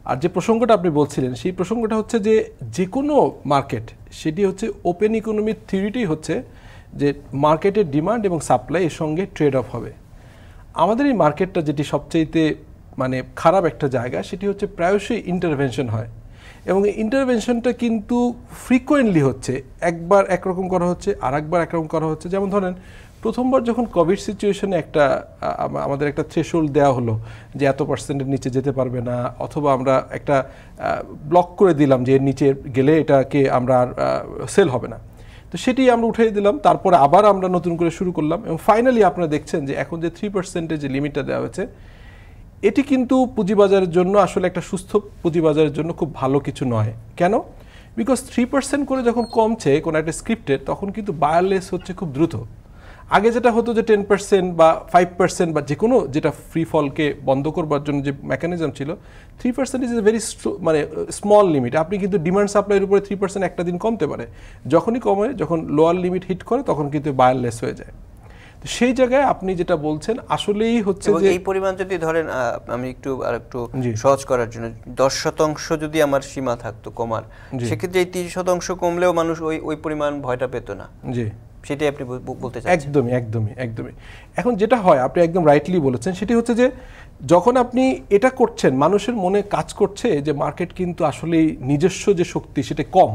আর যে প্রসঙ্গটা আপনি বলছিলেন সেই প্রসঙ্গটা হচ্ছে যে কোনো মার্কেট সেটি হচ্ছে ওপেন ইকোনমির থিওরিটাই হচ্ছে যে মার্কেটের ডিমান্ড এবং সাপ্লাই এর সঙ্গে ট্রেড অফ হবে। আমাদের এই মার্কেটটা যেটি সবচাইতে মানে খারাপ একটা জায়গা সেটি হচ্ছে প্রায়শই ইন্টারভেনশন হয় এবং এই ইন্টারভেনশনটা কিন্তু ফ্রিকোয়েন্টলি হচ্ছে, একবার একরকম করা হচ্ছে আর একবার একরকম করা হচ্ছে। যেমন ধরেন প্রথমবার যখন কোভিড সিচুয়েশনে আমাদের একটা থ্রেশহোল্ড দেওয়া হলো যে এত পার্সেন্টের নিচে যেতে পারবে না, অথবা আমরা একটা ব্লক করে দিলাম যে এর নিচে গেলে এটাকে আমরা আর সেল হবে না, তো সেটি আমরা উঠিয়ে দিলাম। তারপরে আবার আমরা নতুন করে শুরু করলাম এবং ফাইনালি আপনারা দেখছেন যে এখন যে 3% যে লিমিটটা দেওয়া হয়েছে এটি কিন্তু পুঁজিবাজারের জন্য আসলে একটা সুস্থ পুঁজিবাজারের জন্য খুব ভালো কিছু নয়। কেন? বিকজ 3% করে যখন কমছে কোনো একটা স্ক্রিপ্টের তখন কিন্তু বায়ারলেস হচ্ছে খুব দ্রুত। আগে যেটা হতো যে 10% বা 5% বা যে কোনো যেটা ফ্রি ফলকে বন্ধ করবার জন্য যে মেকানিজম ছিল, 3% ইজ এ ভেরি মানে স্মল লিমিট। আপনি কিন্তু ডিমান্ড সাপ্লাইয়ের উপরে 3% একটা দিন কমতে পারে, যখনই কমে, যখন লোয়ার লিমিট হিট করে তখন কিন্তু বায়ারলেস হয়ে যায়। তো সেই জায়গায় আপনি যেটা বলছেন আসলেই হচ্ছে যে এই পরিমাণ যদি ধরেন, আমি একটু সহজ করার জন্য 10% যদি আমার সীমা থাকতো কমার, সেক্ষেত্রে এই 30% কমলেও মানুষ ওই পরিমাণ ভয়টা পেত না। জি, সেটাই আপনি বলতে চাচ্ছেন। একদমই একদমই একদমই। এখন যেটা হয়, আপনি একদম রাইটলি বলেছেন, সেটি হচ্ছে যে যখন আপনি এটা করছেন মানুষের মনে কাজ করছে যে মার্কেট কিন্তু আসলেই নিজস্ব যে শক্তি সেটা কম,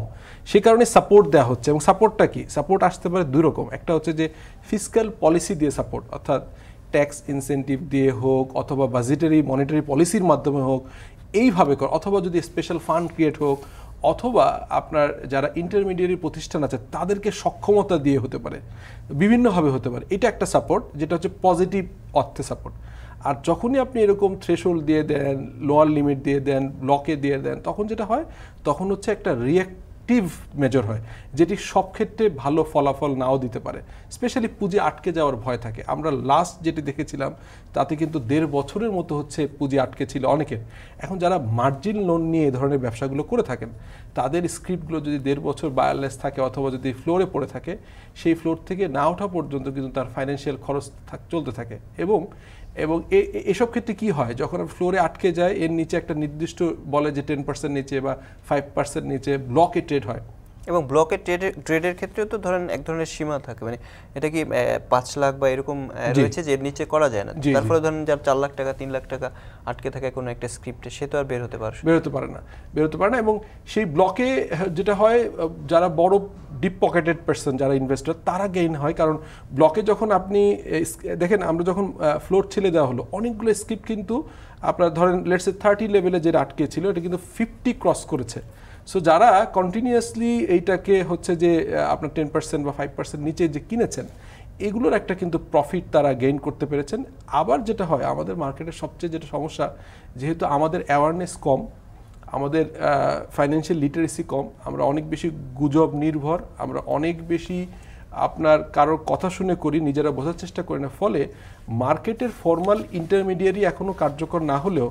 সে কারণে সাপোর্ট দেওয়া হচ্ছে। এবং সাপোর্টটা কি? সাপোর্ট আসতে পারে দুই রকম। একটা হচ্ছে যে ফিসক্যাল পলিসি দিয়ে সাপোর্ট, অর্থাৎ ট্যাক্স ইনসেন্টিভ দিয়ে হোক, অথবা বাজেটারি মনিটারি পলিসির মাধ্যমে হোক, এইভাবে অথবা যদি স্পেশাল ফান্ড ক্রিয়েট হোক, অথবা আপনার যারা ইন্টারমিডিয়েট প্রতিষ্ঠান আছে তাদেরকে সক্ষমতা দিয়ে হতে পারে, বিভিন্নভাবে হতে পারে। এটা একটা সাপোর্ট, যেটা হচ্ছে পজিটিভ অর্থে সাপোর্ট। আর যখনই আপনি এরকম থ্রেশহোল্ড দিয়ে দেন, লোয়ার লিমিট দিয়ে দেন, ব্লকে দিয়ে দেন, তখন যেটা হয় তখন হচ্ছে একটা রিঅ্যাক্টিভ মেজর হয়, যেটি সব ক্ষেত্রে ভালো ফলাফল নাও দিতে পারে। স্পেশালি পুঁজি আটকে যাওয়ার ভয় থাকে। আমরা লাস্ট যেটি দেখেছিলাম তাতে কিন্তু 1.5 বছরের মতো হচ্ছে পুঁজি আটকে ছিল অনেকের। এখন যারা মার্জিন লোন নিয়ে এই ধরনের ব্যবসাগুলো করে থাকেন তাদের স্ক্রিপ্টগুলো যদি 1.5 বছর বায়ারলেস থাকে অথবা যদি ফ্লোরে পড়ে থাকে, সেই ফ্লোর থেকে না ওঠা পর্যন্ত কিন্তু তার ফাইন্যান্সিয়াল খরচ চলতে থাকে। এবং এসব ক্ষেত্রে কি হয়, যখন ফ্লোরে আটকে যায়, এর নিচে একটা নির্দিষ্ট বলে যে 10% নিচে বা 5% নিচে ব্লকে ট্রেড হয়। এবং ব্লকে ট্রেডের ক্ষেত্রেও তো ধরেন এক ধরনের সীমা থাকে, মানে এটা কি 5 লাখ বা এরকম রয়েছে যে এর নিচে করা যায় না। তার ফলে ধরেন যার 4 লাখ টাকা 3 লাখ টাকা আটকে থাকে কোনো একটা স্ক্রিপ্টে, সে তো আর বেরোতে পারে না। এবং সেই ব্লকে যেটা হয়, যারা বড় ডিপ পকেটেড পারসন, যারা ইনভেস্টর, তারা গেইন হয়। কারণ ব্লকে যখন আপনি দেখেন, আমরা যখন ফ্লোর ছেড়ে দেওয়া হলো, অনেকগুলো স্ক্রিপ্ট কিন্তু আপনার ধরেন লেটস সে 30 লেভেলে যেটা আটকে ছিল, এটা কিন্তু 50 ক্রস করেছে। সো যারা কন্টিনিউয়াসলি এইটাকে হচ্ছে যে আপনার 10% বা 5% নিচে যে কিনেছেন, এগুলোর একটা কিন্তু প্রফিট তারা গেইন করতে পেরেছেন। আবার যেটা হয়, আমাদের মার্কেটের সবচেয়ে যেটা সমস্যা, যেহেতু আমাদের অ্যাওয়ারনেস কম, আমাদের ফাইন্যান্সিয়াল লিটারেসি কম, আমরা অনেক বেশি গুজব নির্ভর, আমরা অনেক বেশি আপনার কারোর কথা শুনে করি, নিজেরা বোঝার চেষ্টা করি না। ফলে মার্কেটের ফর্মাল ইন্টারমিডিয়ারি এখনও কার্যকর না হলেও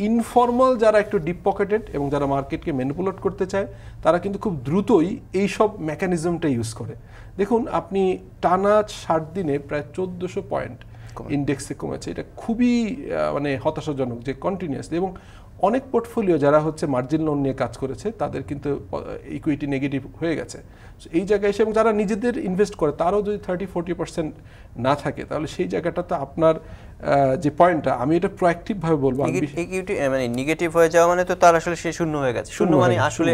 ইনফর্মাল যারা একটু ডিপ পকেটেড এবং যারা মার্কেটকে ম্যানিপুলেট করতে চায়, তারা কিন্তু খুব দ্রুতই এই সব মেকানিজমটা ইউজ করে। দেখুন, আপনি টানা 60 দিনে প্রায় 1400 পয়েন্ট ইন্ডেক্সে কমেছে। এটা খুবই মানে হতাশাজনক যে কন্টিনিউয়াসলি। এবং অনেক পোর্টফোলিও যারা হচ্ছে মার্জিন লোন নিয়ে কাজ করেছে তাদের কিন্তু ইকুইটি নেগেটিভ হয়ে গেছে। এই জায়গায় এসে, এবং যারা নিজেদের ইনভেস্ট করে তারাও যদি 30-40% না থাকে, তাহলে সেই জায়গাটা তো আপনার যে পয়েন্টটা, আমি এটা প্রোঅ্যাক্টিভভাবে বলবো, ইকুইটি মানে নেগেটিভ হয়ে যাওয়া মানে তো তার আসলে সে শূন্য হয়ে গেছে। শূন্য মানে আসলে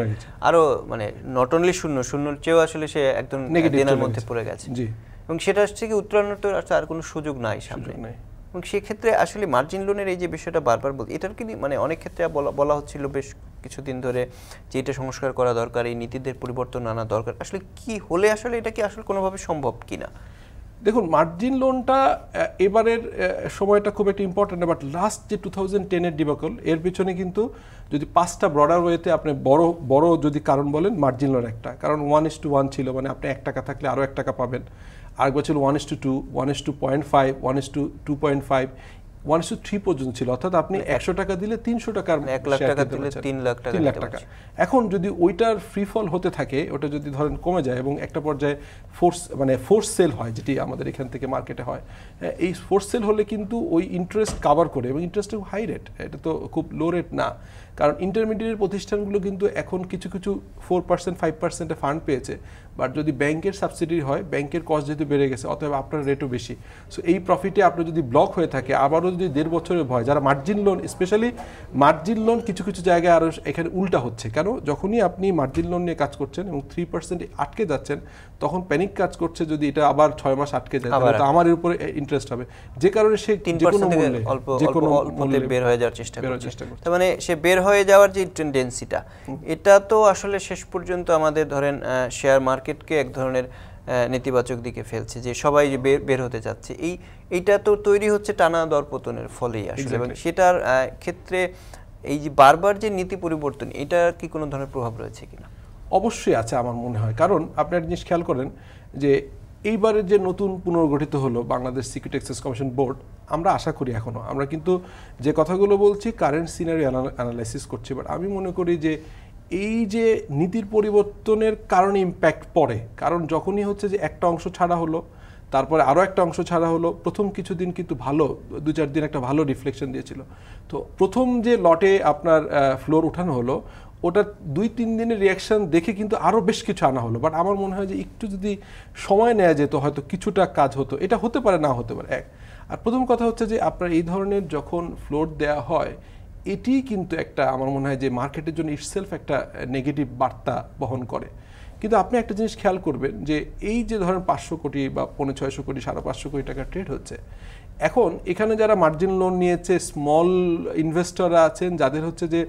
আরো মানে নট অনলি শূন্যর চেয়েও আসলে সে একদম নেগেটিভের মধ্যে পড়ে গেছে। জি, এবং সেটা থেকে উত্তরণের তো আর কোনো সুযোগ নাই সামনে। এবং সেক্ষেত্রে আসলে মার্জিন লোনের এই যে বিষয়টা বারবার বলছি, এটার কি মানে অনেক ক্ষেত্রে বলা হচ্ছিল বেশ কিছুদিন ধরে যে এটা সংস্কার করা দরকার, এই নীতিদের পরিবর্তন আনা দরকার। আসলে কি হলে আসলে এটা কি আসলে কোনোভাবে সম্ভব কিনা? দেখুন, মার্জিন লোনটা এবারের সময়টা খুব একটা ইম্পর্টেন্ট, বাট লাস্ট যে 2010-এর ডিবাকল, এর পিছনে কিন্তু যদি 5টা ব্রডার ওয়েতে আপনি বড় যদি কারণ বলেন, মার্জিন লোন একটা কারণ। 1:1 ছিল, মানে আপনি 1 টাকা থাকলে আরও 1 টাকা পাবেন। আরেকবার ছিল 1:2, 1:2.5, 1:2.5, 1:3 পর্যন্ত ছিল। অর্থাৎ আপনি 100 টাকা দিলে 300 টাকার 1 লাখ টাকা দিলে 3 লাখ টাকা। এখন যদি ওইটার ফ্রি ফল হতে থাকে, ওটা যদি ধরেন কমে যায় এবং একটা পর্যায়ে ফোর্স সেল হয়, যেটি আমাদের এখান থেকে মার্কেটে হয়, এই ফোর্স সেল হলে কিন্তু ওই ইন্টারেস্ট কাভার করে, এবং ইন্টারেস্ট খুব হাই রেট, এটা তো খুব লো রেট না। কারণ ইন্টারমিডিয়েট প্রতিষ্ঠানগুলো কিন্তু এখন কিছু কিছু 4% 5% ফান্ড পেয়েছে, বাট যদি ব্যাংকের সাবসিডি হয়, ব্যাংকের কস্ট যেহেতু বেড়ে গেছে, অতএব আপনার রেটও বেশি। সো এই প্রফিটে আপনার যদি ব্লক হয়ে থাকে, আবারও যদি 1.5 বছরের ভয়, যারা margin loan, specially margin loan কিছু কিছু জায়গায় আরও এখানে উল্টা হচ্ছে। কেন? যখনই আপনি মার্জিন লোন নিয়ে কাজ করছেন এবং 3% আটকে যাচ্ছেন, তখন প্যানিক কাজ করছে যদি এটা আবার 6 মাস আটকে যায়, তাহলে তো আমার এর উপরে ইন্টারেস্ট হবে, যে কারণে সে 3% থেকে অল্পতে বের হয়ে যাওয়ার চেষ্টা করছে। তার মানে সে বের হয়ে যাওয়ার যে টেন্ডেন্সিটা, এটা তো আসলে শেষ পর্যন্ত আমাদের ধরেন শেয়ার মার্কেটকে এক ধরনের নেতিবাচক দিকে ফেলছে, যে সবাই যে বের হতে যাচ্ছে, এইটা তো তৈরি হচ্ছে টানা দরপতনের ফলেই আসলে। এবং সেটার ক্ষেত্রে এই যে বারবার যে নীতি পরিবর্তন, এটা কি কোনো ধরনের প্রভাব রয়েছে কিনা? অবশ্যই আছে আমার মনে হয়। কারণ আপনি একটা জিনিস খেয়াল করেন যে এইবারে যে নতুন পুনর্গঠিত হলো Bangladesh security exchange commission board, আমরা আশা করি এখনও, আমরা কিন্তু যে কথাগুলো বলছি কারেন্ট সিনারিও অ্যানালাইসিস করছি, বাট আমি মনে করি যে এই যে নীতির পরিবর্তনের কারণে ইম্প্যাক্ট পড়ে। কারণ যখনই হচ্ছে যে একটা অংশ ছাড়া হলো, তারপরে আরও একটা অংশ ছাড়া হলো, প্রথম কিছুদিন কিন্তু ভালো, 2-4 দিন একটা ভালো রিফ্লেকশন দিয়েছিল। তো প্রথম যে লটে আপনার ফ্লোর উঠানো হলো, ওটা 2-3 দিনের রিয়াকশন দেখে কিন্তু আরও বেশ কিছু আনা হলো। বাট আমার মনে হয় যে একটু যদি সময় নেওয়া যেত, হয়তো কিছুটা কাজ হতো। এটা হতে পারে, না হতে পারে। আর প্রথম কথা হচ্ছে যে আপনার এই ধরনের যখন ফ্লোর দেওয়া হয়, এটি কিন্তু একটা, আমার মনে হয় যে মার্কেটের জন্য ইটসেলফ একটা নেগেটিভ বার্তা বহন করে। কিন্তু আপনি একটা জিনিস খেয়াল করবেন যে এই যে ধরেন 500 কোটি বা 550 কোটি 550 কোটি টাকা ট্রেড হচ্ছে, এখন এখানে যারা মার্জিন লোন নিয়েছে, স্মল ইনভেস্টররা আছেন, যাদের হচ্ছে যে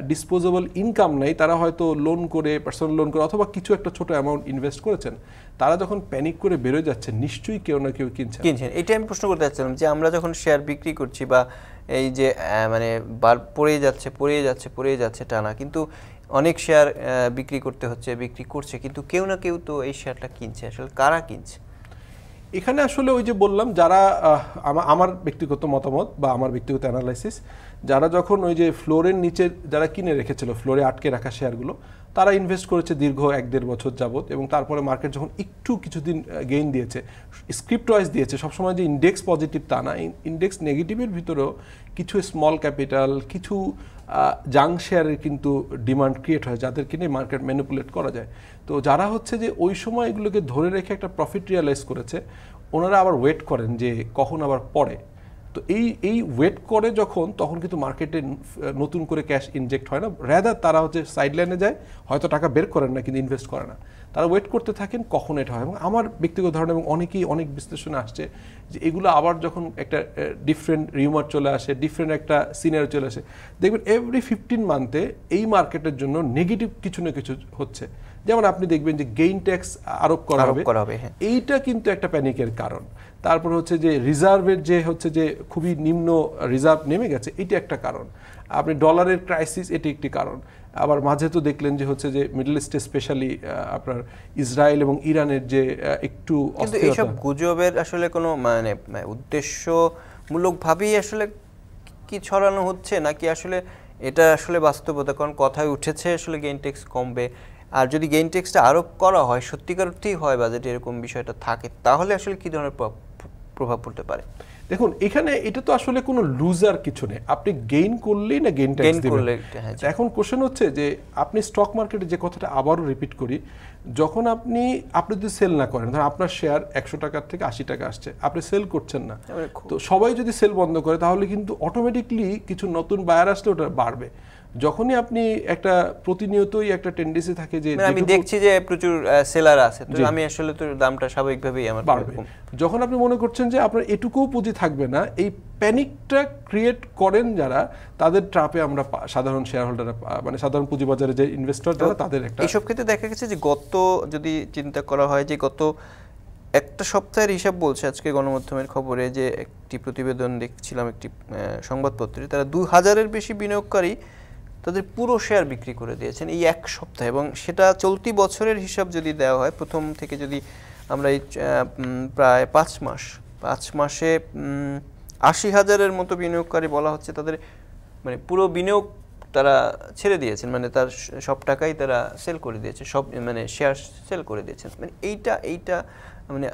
ডিসপোজেবল ইনকাম নেই, তারা হয়তো লোন করে, পার্সোনাল লোন করে, অথবা কিছু একটা ছোট অ্যামাউন্ট ইনভেস্ট করেছেন, তারা যখন প্যানিক করে বেরোয় যাচ্ছে, নিশ্চয়ই কেউ না কেউ কিনছেন। এটা আমি প্রশ্ন করতে চাচ্ছিলাম যে আমরা যখন শেয়ার বিক্রি করছি, বা এই যে মানে পড়ে যাচ্ছে টানা, কিন্তু অনেক শেয়ার বিক্রি করছে, কিন্তু কেউ না কেউ তো এই শেয়ারটা কিনছে। আসলে কারা কিনছে? এখানে আসলে ওই যে বললাম, যারা আমার ব্যক্তিগত মতামত বা আমার ব্যক্তিগত অ্যানালাইসিস, যারা যখন ওই যে ফ্লোরের নিচে যারা কিনে রেখেছিল, ফ্লোরে আটকে রাখা শেয়ারগুলো, তারা ইনভেস্ট করেছে দীর্ঘ 1-1.5 বছর যাবত, এবং তারপরে মার্কেট যখন একটু কিছুদিন গেইন দিয়েছে, স্ক্রিপ্ট ওয়াইজ দিয়েছে, সবসময় যে ইন্ডেক্স পজিটিভ তা না, ইন্ডেক্স নেগেটিভের ভিতরেও কিছু স্মল ক্যাপিটাল, কিছু জাং শেয়ারের কিন্তু ডিমান্ড ক্রিয়েট হয়, যাদের কিনে মার্কেট ম্যানিপুলেট করা যায়। তো যারা হচ্ছে যে ওই সময় এগুলোকে ধরে রেখে একটা প্রফিট রিয়ালাইজ করেছে, ওনারা আবার ওয়েট করেন যে কখন আবার পড়ে। তো এই ওয়েট করে যখন, তখন কিন্তু মার্কেটে নতুন করে ক্যাশ ইনজেক্ট হয় না, রেদার তারা হচ্ছে সাইডলাইনে যায়, হয়তো টাকা বের করেন না কিন্তু ইনভেস্ট করে না, তারা ওয়েট করতে থাকেন কখন এটা হয়। এবং আমার ব্যক্তিগত ধারণা, এবং অনেকেই অনেক বিশ্লেষণে আসছে যে এগুলো আবার যখন একটা ডিফারেন্ট রিউমার চলে আসে, ডিফারেন্ট একটা সিনারিও চলে আসে, দেখবেন এভরি 15 মান্থে এই মার্কেটের জন্য নেগেটিভ কিছু না কিছু হচ্ছে। যেমন আপনি দেখবেন যে গেইন ট্যাক্স আরোপ করা হবে, এইটা কিন্তু একটা প্যানিকের কারণ। তারপর হচ্ছে যে রিজার্ভের যে হচ্ছে যে খুবই নিম্ন রিজার্ভ নেমে গেছে, এটি একটা কারণ। আপনি ডলারের ক্রাইসিস, এটি একটি কারণ। আবার মাঝে তো দেখলেন যে হচ্ছে যে মিডল ইস্টে স্পেশালি আপনার ইসরায়েল এবং ইরানের যে একটু অস্থিরতা। কিন্তু এইসব গুজবের আসলে কোনো মানে উদ্দেশ্যমূলকভাবেই আসলে কি ছড়ানো হচ্ছে, নাকি আসলে এটা আসলে বাস্তবতা? কারণ কথায় উঠেছে আসলে গেইন ট্যাক্স কমবে, আর যদি গেইন ট্যাক্সটা আরোপ করা হয়, সত্যিকার অর্থেই হয় বাজেটে এরকম বিষয়টা থাকে, তাহলে আসলে কি ধরনের প্রভাব পড়তে পারে? দেখুন, এখানে এটা তো আসলে কোনো লুজার কিছু নেই, আপনি গেইন করলেই না গেইন ট্যাক্স দিবেন। এখন কোশ্চেন হচ্ছে যে আপনি স্টক মার্কেটে যে কথাটা আবারও রিপিট করি, যখন আপনি যদি সেল না করেন, ধরেন আপনার শেয়ার 100 টাকার থেকে 80 টাকা আসছে, আপনি সেল করছেন না, তো সবাই যদি সেল বন্ধ করে, তাহলে কিন্তু অটোমেটিকলি কিছু নতুন বায়ার আসলে ওটা বাড়বে। যখনই আপনি একটা প্রতিনিয়তই একটা টেন্ডেন্সি থাকে যে আমি দেখছি যে প্রচুর সেলার আছে, তো আমি আসলে তো দামটা স্বাভাবিকভাবেই আমার বাড়বে। যখন আপনি মনে করছেন যে আপনার এটুকুও পুঁজি থাকবে না, এই প্যানিকটা ক্রিয়েট করেন যারা, তাদের ট্রাপে আমরা সাধারণ শেয়ার হোল্ডাররা, মানে সাধারণ পুঁজিবাজারে যে ইনভেস্টর যারা, তাদের একটা এইসব ক্ষেত্রে দেখা গেছে যে যদি চিন্তা করা হয় যে গত একটা সপ্তাহের হিসাব বলছে আজকে গণমাধ্যমের খবরে, যে একটি প্রতিবেদন দেখছিলাম একটি সংবাদপত্রে, তারা 2000-এর বেশি বিনিয়োগকারী তাদের পুরো শেয়ার বিক্রি করে দিয়েছেন এই এক সপ্তাহে। এবং সেটা চলতি বছরের হিসাব যদি দেওয়া হয়, প্রথম থেকে যদি আমরা এই প্রায় 5 মাসে 80,000-এর মতো বিনিয়োগকারী বলা হচ্ছে তাদের মানে পুরো বিনিয়োগ তারা ছেড়ে দিয়েছেন, মানে তার সব টাকাই তারা সেল করে দিয়েছে, সব মানে শেয়ার সেল করে দিয়েছেন। মানে এইটা মানে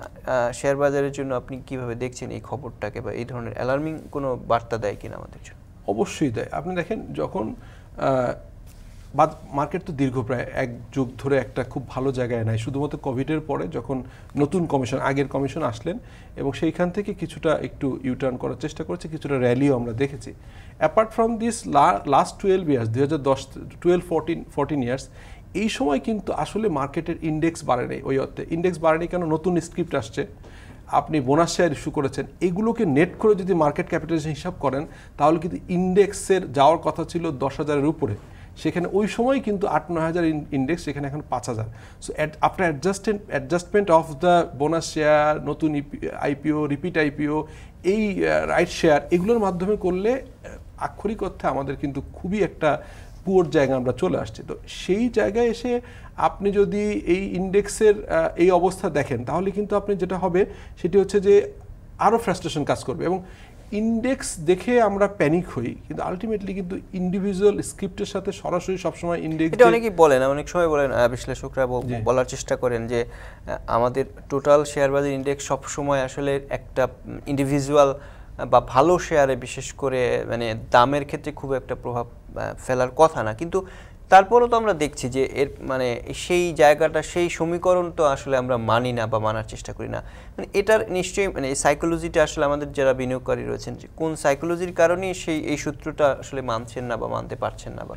শেয়ার বাজারের জন্য আপনি কিভাবে দেখছেন এই খবরটাকে, বা এই ধরনের অ্যালার্মিং কোনো বার্তা দেয় কিনা আমাদের জন্য? অবশ্যই দেয়। আপনি দেখেন, যখন মার্কেট তো দীর্ঘ প্রায় এক যুগ ধরে একটা খুব ভালো জায়গায় নাই, শুধুমাত্র কোভিডের পরে যখন নতুন কমিশন, আগের কমিশন আসলেন এবং সেইখান থেকে কিছুটা একটু ইউটার্ন করার চেষ্টা করেছে, কিছুটা র্যালিও আমরা দেখেছি। Apart from this last 12 years, 2010-14 years, এই সময় কিন্তু আসলে মার্কেটের ইন্ডেক্স বাড়ে নেই। ওই অর্থে ইন্ডেক্স বাড়ে নেই কেন, নতুন স্ক্রিপ্ট আসছে, আপনি বোনাস শেয়ার ইস্যু করেছেন, এগুলোকে নেট করে যদি মার্কেট ক্যাপিটালাইজেশন হিসাব করেন তাহলে কিন্তু ইন্ডেক্সের যাওয়ার কথা ছিল 10,000-এর উপরে, সেখানে ওই সময় কিন্তু 8-9 হাজার ইন্ডেক্স, সেখানে এখন 5,000। So after adjustment of the bonus share, নতুন আইপিও, রিপিট আইপিও, এই রাইট শেয়ার, এগুলোর মাধ্যমে করলে আক্ষরিক অর্থে আমাদের কিন্তু খুবই একটা পুয়ার জায়গা আমরা চলে আসছি। তো সেই জায়গায় এসে আপনি যদি এই ইন্ডেক্সের এই অবস্থা দেখেন তাহলে কিন্তু আপনি যেটা হবে সেটি হচ্ছে যে আরও ফ্রাস্ট্রেশন কাজ করবে, এবং ইন্ডেক্স দেখে আমরা প্যানিক হই, কিন্তু আলটিমেটলি কিন্তু ইন্ডিভিজুয়াল স্ক্রিপ্টের সাথে সরাসরি সবসময় ইন্ডেক্স, এটা অনেকেই বলেন, অনেক সময় বলেন বিশ্লেষকরা বলার চেষ্টা করেন যে আমাদের টোটাল শেয়ার বাজার ইন্ডেক্স সবসময় আসলে একটা ইন্ডিভিজুয়াল বা ভালো শেয়ারে বিশেষ করে মানে দামের ক্ষেত্রে খুব একটা প্রভাব ফেলার কথা না, কিন্তু তারপরেও তো আমরা দেখছি যে এর মানে সেই জায়গাটা, সেই সমীকরণ তো আসলে আমরা মানি না বা মানার চেষ্টা করি না। মানে এটার নিশ্চয়ই মানে এই সাইকোলজিটা আসলে আমাদের যারা বিনিয়োগকারী রয়েছেন, যে কোন সাইকোলজির কারণেই এই সূত্রটা আসলে মানছেন না বা মানতে পারছেন না। বা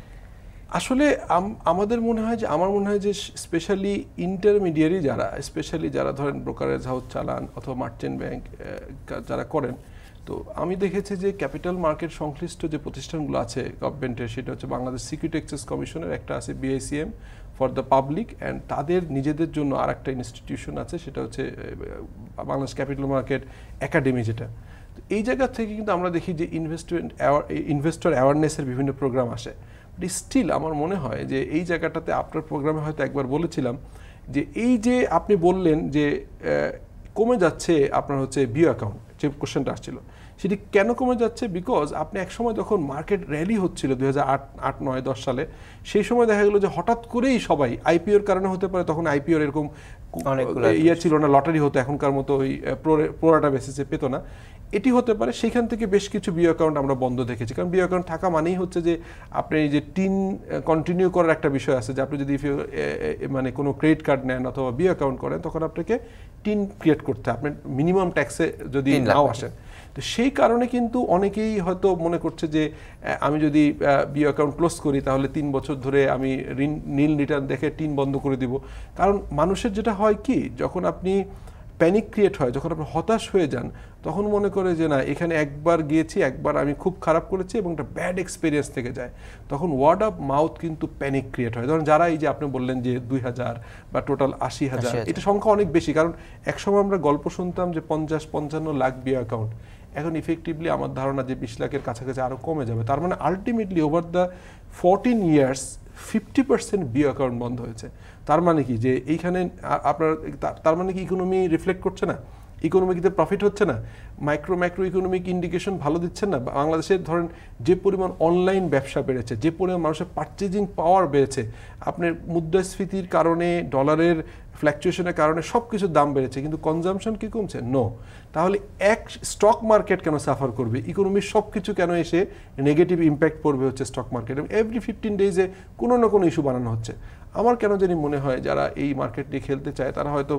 আসলে আমাদের মনে হয় যে, আমার মনে হয় যে স্পেশালি ইন্টারমিডিয়ারি যারা, স্পেশালি যারা ধরেন ব্রোকারেজ হাউস চালান অথবা মার্চেন্ট ব্যাংক যারা করেন, তো আমি দেখেছি যে ক্যাপিটাল মার্কেট সংশ্লিষ্ট যে প্রতিষ্ঠানগুলো আছে গভর্নমেন্টের, সেটা হচ্ছে বাংলাদেশ সিকিউরিটি এক্সচেঞ্জ কমিশনের একটা আছে BICM for the public, and তাদের নিজেদের জন্য আর একটা ইনস্টিটিউশন আছে, সেটা হচ্ছে বাংলাদেশ ক্যাপিটাল মার্কেট একাডেমি, যেটা। তো এই জায়গা থেকে কিন্তু আমরা দেখি যে ইনভেস্টর অ্যাওয়ারনেসের বিভিন্ন প্রোগ্রাম আসে। বাট স্টিল আমার মনে হয় যে এই জায়গাটাতে আপনার প্রোগ্রামে হয়তো একবার বলেছিলাম যে এই যে আপনি বললেন যে কমে যাচ্ছে আপনার হচ্ছে ভিউ অ্যাকাউন্ট, যে কোশ্চেনটা আসছিল, সেটি কেন কমে যাচ্ছে? বিকজ আপনি একসময় যখন মার্কেট র্যালি হচ্ছিল 2008, 9, 10 সালে, সেই সময় দেখা গেলো যে হঠাৎ করেই সবাই আইপিওর কারণে হতে পারে, তখন আইপিওর এরকম ইয়ে ছিল না, লটারি হতো এখনকার মতো ওই প্রোরাটা বেসিসে পেতো না, এটি হতে পারে। সেইখান থেকে বেশ কিছু বিও অ্যাকাউন্ট আমরা বন্ধ দেখেছি, কারণ বিও অ্যাকাউন্ট থাকা মানেই হচ্ছে যে আপনি এই যে টিন কন্টিনিউ করার একটা বিষয় আছে, যে আপনি যদি মানে কোনো ক্রেডিট কার্ড নেন অথবা বিও অ্যাকাউন্ট করেন, তখন আপনাকে টিন ক্রিয়েট করতে হয়, আপনার মিনিমাম ট্যাক্সে যদি নাও আসেন। তো সেই কারণে কিন্তু অনেকেই হয়তো মনে করছে যে আমি যদি বিও অ্যাকাউন্ট ক্লোজ করি তাহলে 3 বছর ধরে আমি নীল রিটার্ন দেখে টিন বন্ধ করে দিব। কারণ মানুষের যেটা হয় কি, যখন আপনি প্যানিক ক্রিয়েট হয়, যখন আপনি হতাশ হয়ে যান, তখন মনে করে যে না, এখানে একবার গিয়েছি, একবার আমি খুব খারাপ করেছি এবং একটা ব্যাড এক্সপিরিয়েন্স থেকে যায়, তখন ওয়ার্ড অফ মাউথ কিন্তু প্যানিক ক্রিয়েট হয়। ধরুন যারা এই যে আপনি বললেন যে 2,000 বা টোটাল 80,000, এটা সংখ্যা অনেক বেশি, কারণ একসময় আমরা গল্প শুনতাম যে 50-55 লাখ বিও অ্যাকাউন্ট, এখন ইফেক্টিভলি আমার ধারণা যে 20 লাখের কাছাকাছি আরও কমে যাবে। তার মানে ultimately over the 14 years 50% BO account বন্ধ হয়েছে। তার মানে কি যে এইখানে আপনার, তার মানে কি ইকোনমি রিফ্লেক্ট করছে না, ইকোনমিতে প্রফিট হচ্ছে না, মাইক্রো ইকোনমিক ইন্ডিকেশন ভালো দিচ্ছেন না। বাংলাদেশের ধরেন যে পরিমাণ অনলাইন ব্যবসা বেড়েছে, যে পরিমাণ মানুষের পারচেজিং পাওয়ার বেড়েছে, আপনার মুদ্রাস্ফীতির কারণে, ডলারের ফ্ল্যাকচুয়েশনের কারণে সব কিছুর দাম বেড়েছে, কিন্তু কনজামশন কি কমছে? নো। তাহলে এক স্টক মার্কেট কেন সাফার করবে? ইকোনমির সব কিছু কেন এসে নেগেটিভ ইম্প্যাক্ট পড়বে হচ্ছে স্টক মার্কেট? এবং এভরি 15 ডেজে কোনো না কোনো ইস্যু বানানো হচ্ছে। আমার কেন জানি মনে হয় যারা এই মার্কেট নিয়ে খেলতে চায় তারা হয়তো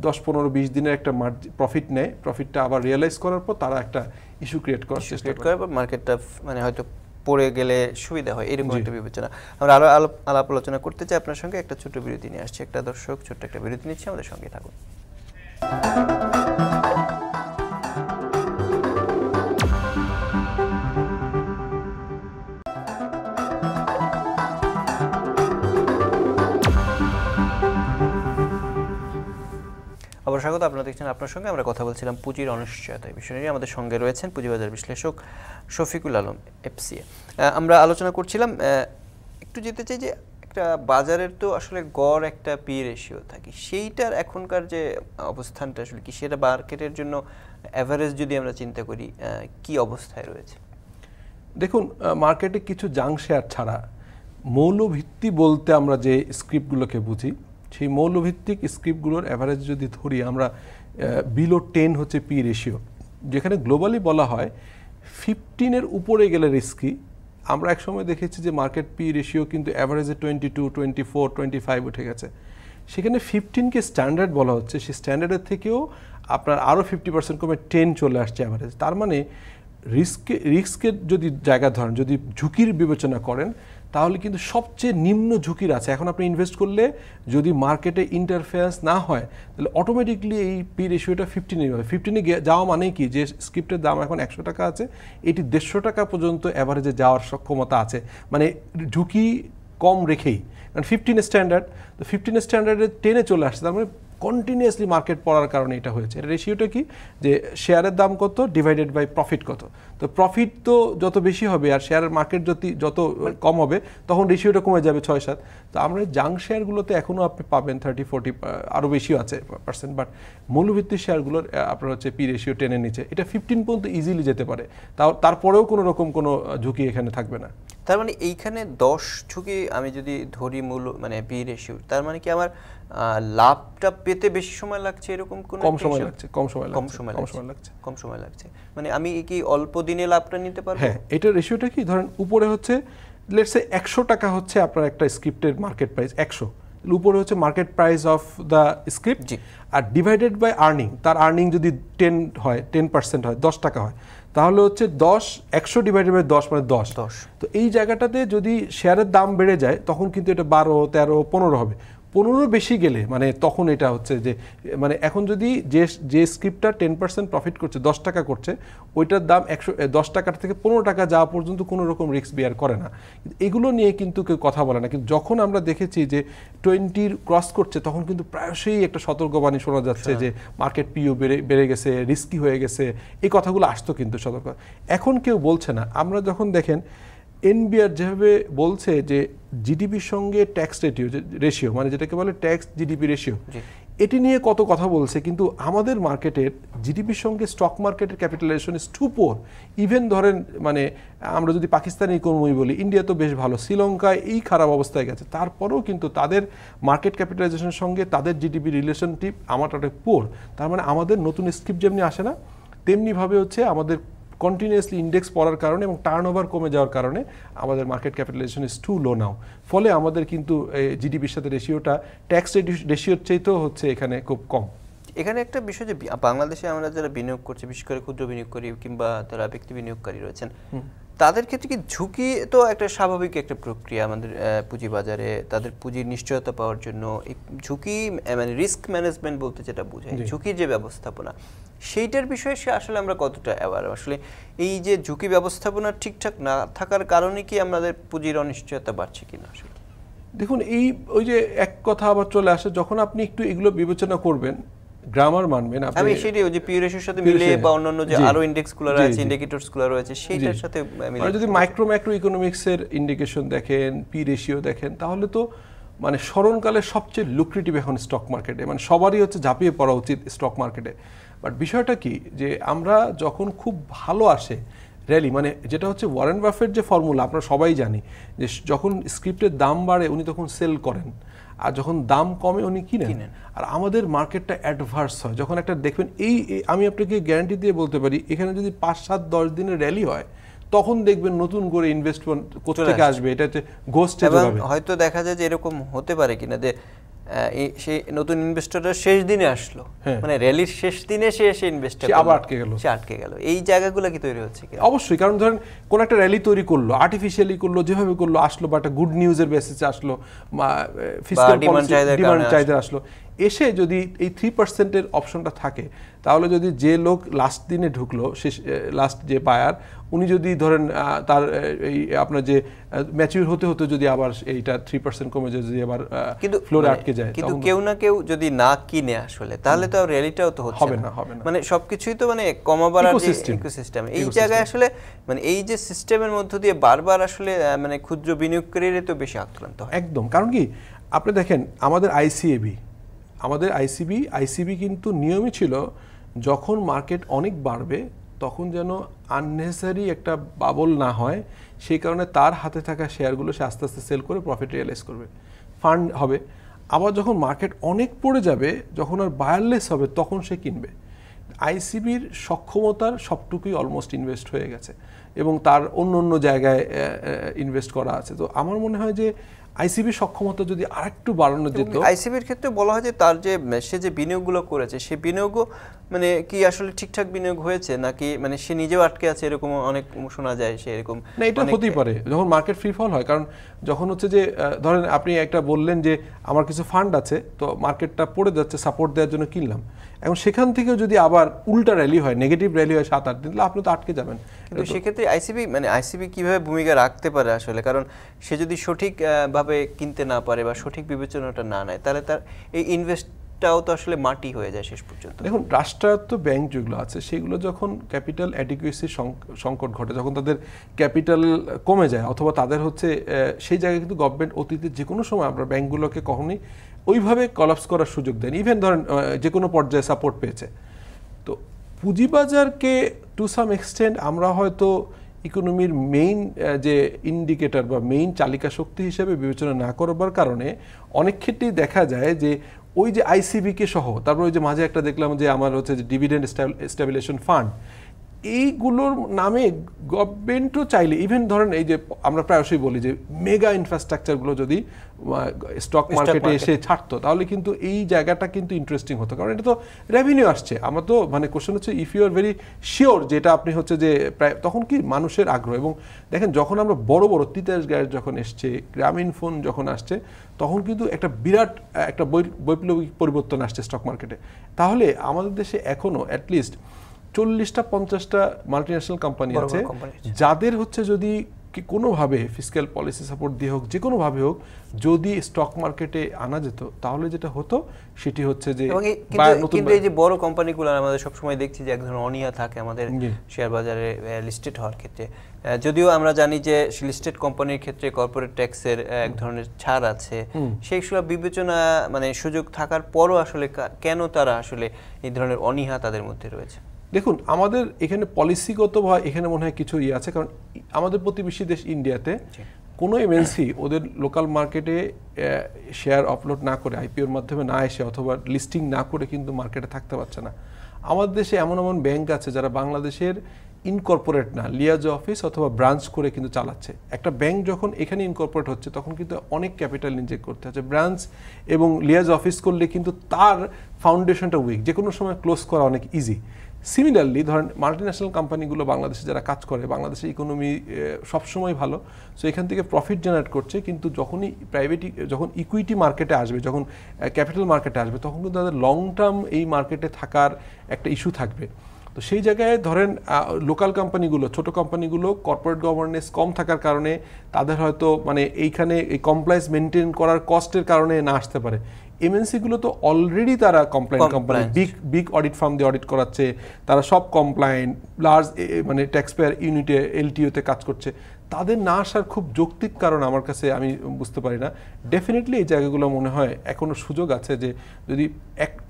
10, 15, 20 দিনের একটা প্রফিট নেয়, প্রফিটটা আবার রিয়েলাইজ করার পর তারা একটা ইস্যু ক্রিয়েট করার চেষ্টা করে, মার্কেটটা মানে হয়তো পড়ে গেলে সুবিধা হয়, এরকম একটা বিবেচনা। আমরা আরো আলাপ আলোচনা করতে চাই আপনার সঙ্গে। একটা ছোট বিরতি নিয়ে আসছে একটা দর্শক, ছোট্ট একটা বিরতি নিচ্ছে, আমাদের সঙ্গে থাকুন। আবার স্বাগত, আপনারা দেখছেন আপনার সঙ্গে। আমরা কথা বলছিলাম পুঁজির অনিশ্চয়তা এই বিষয় নিয়ে। আমাদের সঙ্গে রয়েছেন পুঁজিবাজার বিশ্লেষক শফিকুল আলম, FCA। আমরা আলোচনা করছিলাম, একটু যেতে চাই যে একটা বাজারের তো আসলে গড় একটা পি রেশিও থাকে, সেইটার এখনকার যে অবস্থানটা আসলে কি, সেটা মার্কেটের জন্য অ্যাভারেজ যদি আমরা চিন্তা করি কি অবস্থায় রয়েছে? দেখুন, মার্কেটে কিছু জাঙ্ক শেয়ার ছাড়া মৌলভিত্তি বলতে আমরা যে স্ক্রিপ্টগুলোকে বুঝি, সেই মৌলভিত্তিক স্ক্রিপ্টগুলোর অ্যাভারেজ যদি ধরি আমরা, বিলো 10 হচ্ছে পি রেশিও, যেখানে গ্লোবালি বলা হয় 15-এর উপরে গেলে রিস্কি, আমরা একসময় দেখেছি যে মার্কেট পি রেশিও কিন্তু অ্যাভারেজে 22, 24, 25 উঠে গেছে। সেখানে 15কে স্ট্যান্ডার্ড বলা হচ্ছে, সেই স্ট্যান্ডার্ডের থেকেও আপনার আরও 50% কমে 10 চলে আসছে অ্যাভারেজ। তার মানে রিস্কের যদি জায়গা ধরেন, যদি ঝুঁকির বিবেচনা করেন, তাহলে কিন্তু সবচেয়ে নিম্ন ঝুঁকির আছে। এখন আপনি ইনভেস্ট করলে যদি মার্কেটে ইন্টারফেয়ারেন্স না হয়, তাহলে অটোমেটিকলি এই পি রেশিওটা 15 হবে। 15 যাওয়া মানে কি, যে স্ক্রিপ্টের দাম এখন 100 টাকা আছে, এটি 150 টাকা পর্যন্ত অ্যাভারেজে যাওয়ার সক্ষমতা আছে, মানে ঝুঁকি কম রেখেই। কারণ 15 স্ট্যান্ডার্ড, তো 15 স্ট্যান্ডার্ডে 10-এ চলে আসছে, তার মানে কন্টিনিউয়াসলি মার্কেট পড়ার কারণে এটা হয়েছে। এটা রেশিওটা কি, যে শেয়ারের দাম কত ডিভাইডেড বাই প্রফিট কত। তো প্রফিট তো যত বেশি হবে আর শেয়ারের মার্কেট যত কম হবে, তখন রেশিওটা কমে যাবে 6-7। তো আমরা জাঙ্ক শেয়ারগুলোতে এখনও আপনি পাবেন 30-40 আরও বেশিও আছে %, বাট মূল্যভিত্তিক শেয়ারগুলোর আপনার হচ্ছে পি রেশিও 10-এর নিচে। এটা 15 পর্যন্ত ইজিলি যেতে পারে, তারপরেও কোনো রকম কোনো ঝুঁকি এখানে থাকবে না। তার মানে এইখানে 10 ঝুঁকি আমি যদি ধরি মূল মানে পি রেশিও, তার মানে কি আমার লাভটা পেতে বেশি সময় লাগছে এরকম কোন? কম সময় লাগছে। মানে আমি কি অল্প দিনে লাভটা নিতে পারবো? হ্যাঁ, এটা রেশিওটা কি, ধরেন উপরে হচ্ছে লেটস সে 100 টাকা হচ্ছে আপনার একটা স্ক্রিপ্টের মার্কেট প্রাইস 100, উপরে হচ্ছে market price of the script, আর ডিভাইডেড বাই আর্নিং, তার আর্নিং যদি 10% হয় 10 টাকা হয়, তাহলে হচ্ছে 100 ডিভাইডেড বাই 10 মানে 10। তো এই জায়গাটাতে যদি শেয়ারের দাম বেড়ে যায়, তখন কিন্তু এটা 12, 13, 15 হবে। 15 বেশি গেলে মানে তখন এটা হচ্ছে যে, মানে এখন যদি যে স্ক্রিপ্টটা 10% প্রফিট করছে, 10 টাকা করছে, ওইটার দাম 10 টাকার থেকে 15 টাকা যাওয়া পর্যন্ত কোনো রকম রিস্ক বেয়ার করে না। এগুলো নিয়ে কিন্তু কেউ কথা বলে না। কিন্তু যখন আমরা দেখেছি যে 20 ক্রস করছে, তখন কিন্তু প্রায়শই একটা সতর্কবাণী শোনা যাচ্ছে যে মার্কেট পিও বেড়ে গেছে, রিস্কি হয়ে গেছে, এই কথাগুলো আসতো কিন্তু সতর্ক। এখন কেউ বলছে না। আমরা যখন দেখেন এনবিআর যেভাবে বলছে যে জিডিপির সঙ্গে ট্যাক্স রেশিও, মানে যেটাকে বলে ট্যাক্স জিডিপি রেশিও, এটি নিয়ে কত কথা বলছে, কিন্তু আমাদের মার্কেটের জিডিপির সঙ্গে স্টক মার্কেটের capitalization is too poor. Even ধরেন মানে আমরা যদি পাকিস্তানি ইকোনমি বলি, ইন্ডিয়া তো বেশ ভালো, শ্রীলঙ্কায় এই খারাপ অবস্থায় গেছে, তারপরেও কিন্তু তাদের মার্কেট ক্যাপিটালাইজেশনের সঙ্গে তাদের জিডিপি রিলেশনশিপ আমারটা পোর। তার মানে আমাদের নতুন স্ক্রিপ্ট যেমনি আসে না, তেমনিভাবে হচ্ছে আমাদের কন্টিনিউয়াসলি ইন্ডেক্স পড়ার কারণে এবং টার্নওভার কমে যাওয়ার কারণে আমাদের market capitalisation is to low নাও। ফলে আমাদের কিন্তু জিডিপির সাথে রেশিওটা ট্যাক্স রেশিওর চাইতেও হচ্ছে এখানে খুব কম। এখানে একটা বিষয় যে বাংলাদেশে আমরা যারা বিনিয়োগ করছি, বিশেষ করে ক্ষুদ্র বিনিয়োগকারী কিংবা যারা ব্যক্তি বিনিয়োগকারী রয়েছেন, তাদের ক্ষেত্রে কি ঝুঁকি তো একটা স্বাভাবিক একটা প্রক্রিয়া আমাদের পুঁজিবাজারে, তাদের পুঁজির নিশ্চয়তা পাওয়ার জন্য এই ঝুঁকি মানে রিস্ক ম্যানেজমেন্ট বলতে যেটা বোঝায়, ঝুঁকির যে ব্যবস্থাপনা, সেইটার বিষয়ে সে আসলে আমরা কতটা অ্যাওয়ার? আসলে এই যে ঝুঁকি ব্যবস্থাপনা ঠিকঠাক না থাকার কারণে কি আমাদের পুঁজির অনিশ্চয়তা বাড়ছে কিনা? আসলে দেখুন, ওই যে এক কথা আবার চলে আসে, যখন আপনি একটু এগুলো বিবেচনা করবেন, গ্রামার মানবেন আপনি। আমি সেটাই ওই যে পি রেশিওর সাথে মিলে বা অন্যান্য যে আরো ইন্ডেক্সগুলো আছে, ইন্ডিকেটরসগুলো রয়েছে, সেইটার সাথে মিলে যদি ম্যাক্রো ইকোনমিক্সের ইন্ডিকেশন দেখেন, পি রেশিও দেখেন, তাহলে তো মানে স্মরণকালে সবচেয়ে লুক্রেটিভ এখন স্টক মার্কেটে, মানে সবারই হচ্ছে ঝাঁপিয়ে পড়া উচিত স্টক মার্কেটে। বাট বিষয়টা কি, যে আমরা যখন খুব ভালো আসে র্যালি, মানে যেটা হচ্ছে ওয়ারেন বাফেট যে ফর্মুলা আমরা সবাই জানি, যে যখন স্ক্রিপ্টের দাম বাড়ে উনি তখন সেল করেন, আর যখন দাম কমে উনি কিনেন। আর আমাদের মার্কেটটা অ্যাডভার্স হয় যখন একটা দেখবেন, এই আমি আপনাকে গ্যারান্টি দিয়ে বলতে পারি, এখানে যদি 5-7-10 দিনের র্যালি হয়, তখন দেখবেন নতুন করে ইনভেস্টমেন্ট কোথা থেকে আসবে, এটা হচ্ছে ঘোষটে যাবে। হয়তো দেখা যায় যে এরকম হতে পারে কিনা যে সেই নতুন ইনভেস্টররা শেষ দিনে আসলো, মানে র্যালির শেষ দিনে সে ইনভেস্টর আবার আটকে গেল। এই জায়গাগুলো কি তৈরি হচ্ছে কি? অবশ্যই, কারণ ধরেন কোন একটা র্যালি তৈরি করলো, আর্টিফিশিয়ালি করলো, যেভাবে করলো আসলো, বা একটা গুড নিউজের বেসিসে আসলো, ফিসক্যাল ডিমান্ড চাহিদা আসলো, এসে যদি এই 3%-এর অপশনটা থাকে, তাহলে যদি যে লোক লাস্ট দিনে ঢুকলো, লাস্ট যে বায়ার, উনি যদি ধরেন তার এই আপনার যে ম্যাচিউর হতে হতে যদি আবার এইটা 3% কমে যায়, যদি আবার ফ্লোরে আটকে যায়, কিন্তু কেউ না কেউ যদি না কিনে আসলে, তাহলে তো র্যালিটাও তো হবে না। মানে সবকিছুই তো মানে কমাবার ইকোসিস্টেম, এই জায়গায় আসলে মানে এই যে সিস্টেমের মধ্য দিয়ে বারবার আসলে মানে ক্ষুদ্র বিনিয়োগকারীরা তো বেশি আক্রান্ত হয়। একদম, কারণ কি আপনি দেখেন আমাদের আইসিবি কিন্তু নিয়মই ছিল, যখন মার্কেট অনেক বাড়বে তখন যেন আননেসেসারি একটা বাবল না হয়, সেই কারণে তার হাতে থাকা শেয়ারগুলো সে আস্তে আস্তে সেল করে প্রফিট রিয়ালাইজ করবে, ফান্ড হবে। আবার যখন মার্কেট অনেক পড়ে যাবে, যখন আর বায়ারলেস হবে, তখন সে কিনবে। আইসিবির সক্ষমতার সবটুকুই অলমোস্ট ইনভেস্ট হয়ে গেছে, এবং তার অন্য অন্য জায়গায় ইনভেস্ট করা আছে। তো আমার মনে হয় যে আইসিবির সক্ষমতা যদি আরেকটু বাড়ানো যেত। আইসিবির ক্ষেত্রে বলা হয় যে তার যে সে যে বিনিয়োগগুলো করেছে সে বিনিয়োগও মানে কি আসলে ঠিকঠাক বিনিয়োগ হয়েছে নাকি মানে সে নিজেও আটকে আছে, এরকম অনেক শোনা যায়। সে এরকম না, এটা হতেই পারে যখন মার্কেট ফ্রি ফল হয়, কারণ যখন হচ্ছে যে ধরেন আপনি একটা বললেন যে আমার কিছু ফান্ড আছে, তো মার্কেটটা পড়ে যাচ্ছে, সাপোর্ট দেওয়ার জন্য কিনলাম, এখন সেখান থেকেও যদি আবার উল্টা র্যালি হয়, নেগেটিভ র্যালি হয় 7-8 দিন, তাহলে আপনি তো আটকে যাবেন। কিন্তু সেক্ষেত্রে আইসিবি কিভাবে ভূমিকা রাখতে পারে আসলে, কারণ সে যদি সঠিক ভাবে কিনতে না পারে বা সঠিক বিবেচনাটা না নেয়, তাহলে তার এই ইনভেস্টটাও তো আসলে মাটি হয়ে যায় শেষ পর্যন্ত। দেখুন, রাষ্ট্রায়ত্ত ব্যাংক যেগুলো আছে সেগুলো যখন ক্যাপিটাল অ্যাডিকুয়েসি সংকট ঘটে, যখন তাদের ক্যাপিটাল কমে যায় অথবা তাদের হচ্ছে সেই জায়গায় কিন্তু গভর্নমেন্ট অতীতে যে কোনো সময় আমরা ব্যাংকগুলোকে কখনোই ওইভাবে কলাপস করার সুযোগ দেন, ইভেন ধরেন যে কোনো পর্যায়ে সাপোর্ট পেয়েছে। তো পুঁজিবাজারকে টু সাম এক্সটেন্ট আমরা হয়তো ইকোনমির মেইন যে ইন্ডিকেটর বা মেইন চালিকা শক্তি হিসেবে বিবেচনা না করবার কারণে অনেক ক্ষেত্রেই দেখা যায় যে ওই যে আইসিবিকে সহ, তারপর ওই যে মাঝে একটা দেখলাম যে আমার হচ্ছে যে ডিভিডেন্ড স্ট্যাবিলাইজেশন ফান্ড, এইগুলোর নামে গভর্নমেন্টও চাইলে, ইভেন ধরেন এই যে আমরা প্রায়শই বলি যে মেগা ইনফ্রাস্ট্রাকচারগুলো যদি স্টক মার্কেটে এসে ছাড়তো, তাহলে কিন্তু এই জায়গাটা কিন্তু ইন্টারেস্টিং হতো, কারণ এটা তো রেভিনিউ আসছে। আমার তো মানে কোশ্চেন হচ্ছে if you are very sure যেটা আপনি হচ্ছে যে প্রায়, তখন কি মানুষের আগ্রহ। এবং দেখেন যখন আমরা বড় বড় তিতাস গ্যাস যখন এসছে, গ্রামীণ ফোন যখন আসছে, তখন কিন্তু একটা বিরাট একটা বৈপ্লবিক পরিবর্তন আসছে স্টক মার্কেটে। তাহলে আমাদের দেশে এখনও অ্যাটলিস্ট 40-50টা মাল্টিন্যাশনাল কোম্পানি আছে যাদের হচ্ছে যদি কোনোভাবে ফিসক্যাল পলিসি সাপোর্ট দিয়ে হোক, যে কোনোভাবে হোক, যদি স্টক মার্কেটে আনা যেত, তাহলে যেটা হতো সেটি হচ্ছে যে কিন্তু এই যে বড় কোম্পানিগুলো আমরা সবসময় দেখছি যে এক ধরনের অনিয়া থাকে আমাদের শেয়ার বাজারে লিস্টেড হওয়ার ক্ষেত্রে। যদিও আমরা জানি যে লিস্টেড কোম্পানির ক্ষেত্রে কর্পোরেট ট্যাক্সের এক ধরনের ছাড় আছে, সেই সব বিবেচনা মানে সুযোগ থাকার পরও আসলে কেন তারা আসলে এই ধরনের অনীহা তাদের মধ্যে রয়েছে? দেখুন, আমাদের এখানে পলিসিগতভাবে এখানে মনে হয় কিছু আছে, কারণ আমাদের প্রতিবেশী দেশ ইন্ডিয়াতে কোনো এমএনসি ওদের লোকাল মার্কেটে শেয়ার আপলোড না করে, আইপিওর মাধ্যমে না এসে অথবা লিস্টিং না করে কিন্তু মার্কেটে থাকতে পারছে না। আমাদের দেশে এমন এমন ব্যাংক আছে যারা বাংলাদেশের ইনকর্পোরেট না, লিয়াজ অফিস অথবা ব্রাঞ্চ করে কিন্তু চালাচ্ছে। একটা ব্যাংক যখন এখানে ইনকর্পোরেট হচ্ছে তখন কিন্তু অনেক ক্যাপিটাল ইনজেক্ট করতে হচ্ছে। ব্রাঞ্চ এবং লিয়াজ অফিস করলে কিন্তু তার ফাউন্ডেশনটা উইক, যে কোনো সময় ক্লোজ করা অনেক ইজি। সিমিলারলি ধরেন মাল্টিন্যাশনাল কোম্পানিগুলো বাংলাদেশে যারা কাজ করে, বাংলাদেশের ইকোনমি সবসময় ভালো, সো এখান থেকে প্রফিট জেনারেট করছে, কিন্তু যখনই যখন ইকুইটি মার্কেটে আসবে, যখন ক্যাপিটাল মার্কেটে আসবে, তখন কিন্তু তাদের লং টার্ম এই মার্কেটে থাকার একটা ইস্যু থাকবে। তো সেই জায়গায় ধরেন লোকাল কোম্পানিগুলো, ছোট কোম্পানিগুলো কর্পোরেট গভর্নেন্স কম থাকার কারণে তাদের হয়তো মানে এইখানে এই কমপ্লায়েন্স মেনটেন করার কস্টের কারণে না আসতে পারে। এমএনসিগুলো তো অলরেডি তারা compliant company, big audit farm দিয়ে অডিট করাচ্ছে, তারা সব কমপ্লায়েন্ট, লার্জ মানে ট্যাক্স পেয়ার ইউনিটে এলটিওতে কাজ করছে। তাদের না আসার খুব যৌক্তিক কারণ আমার কাছে আমি বুঝতে পারি না। ডেফিনেটলি এই জায়গাগুলো মনে হয় এখনও সুযোগ আছে যে যদি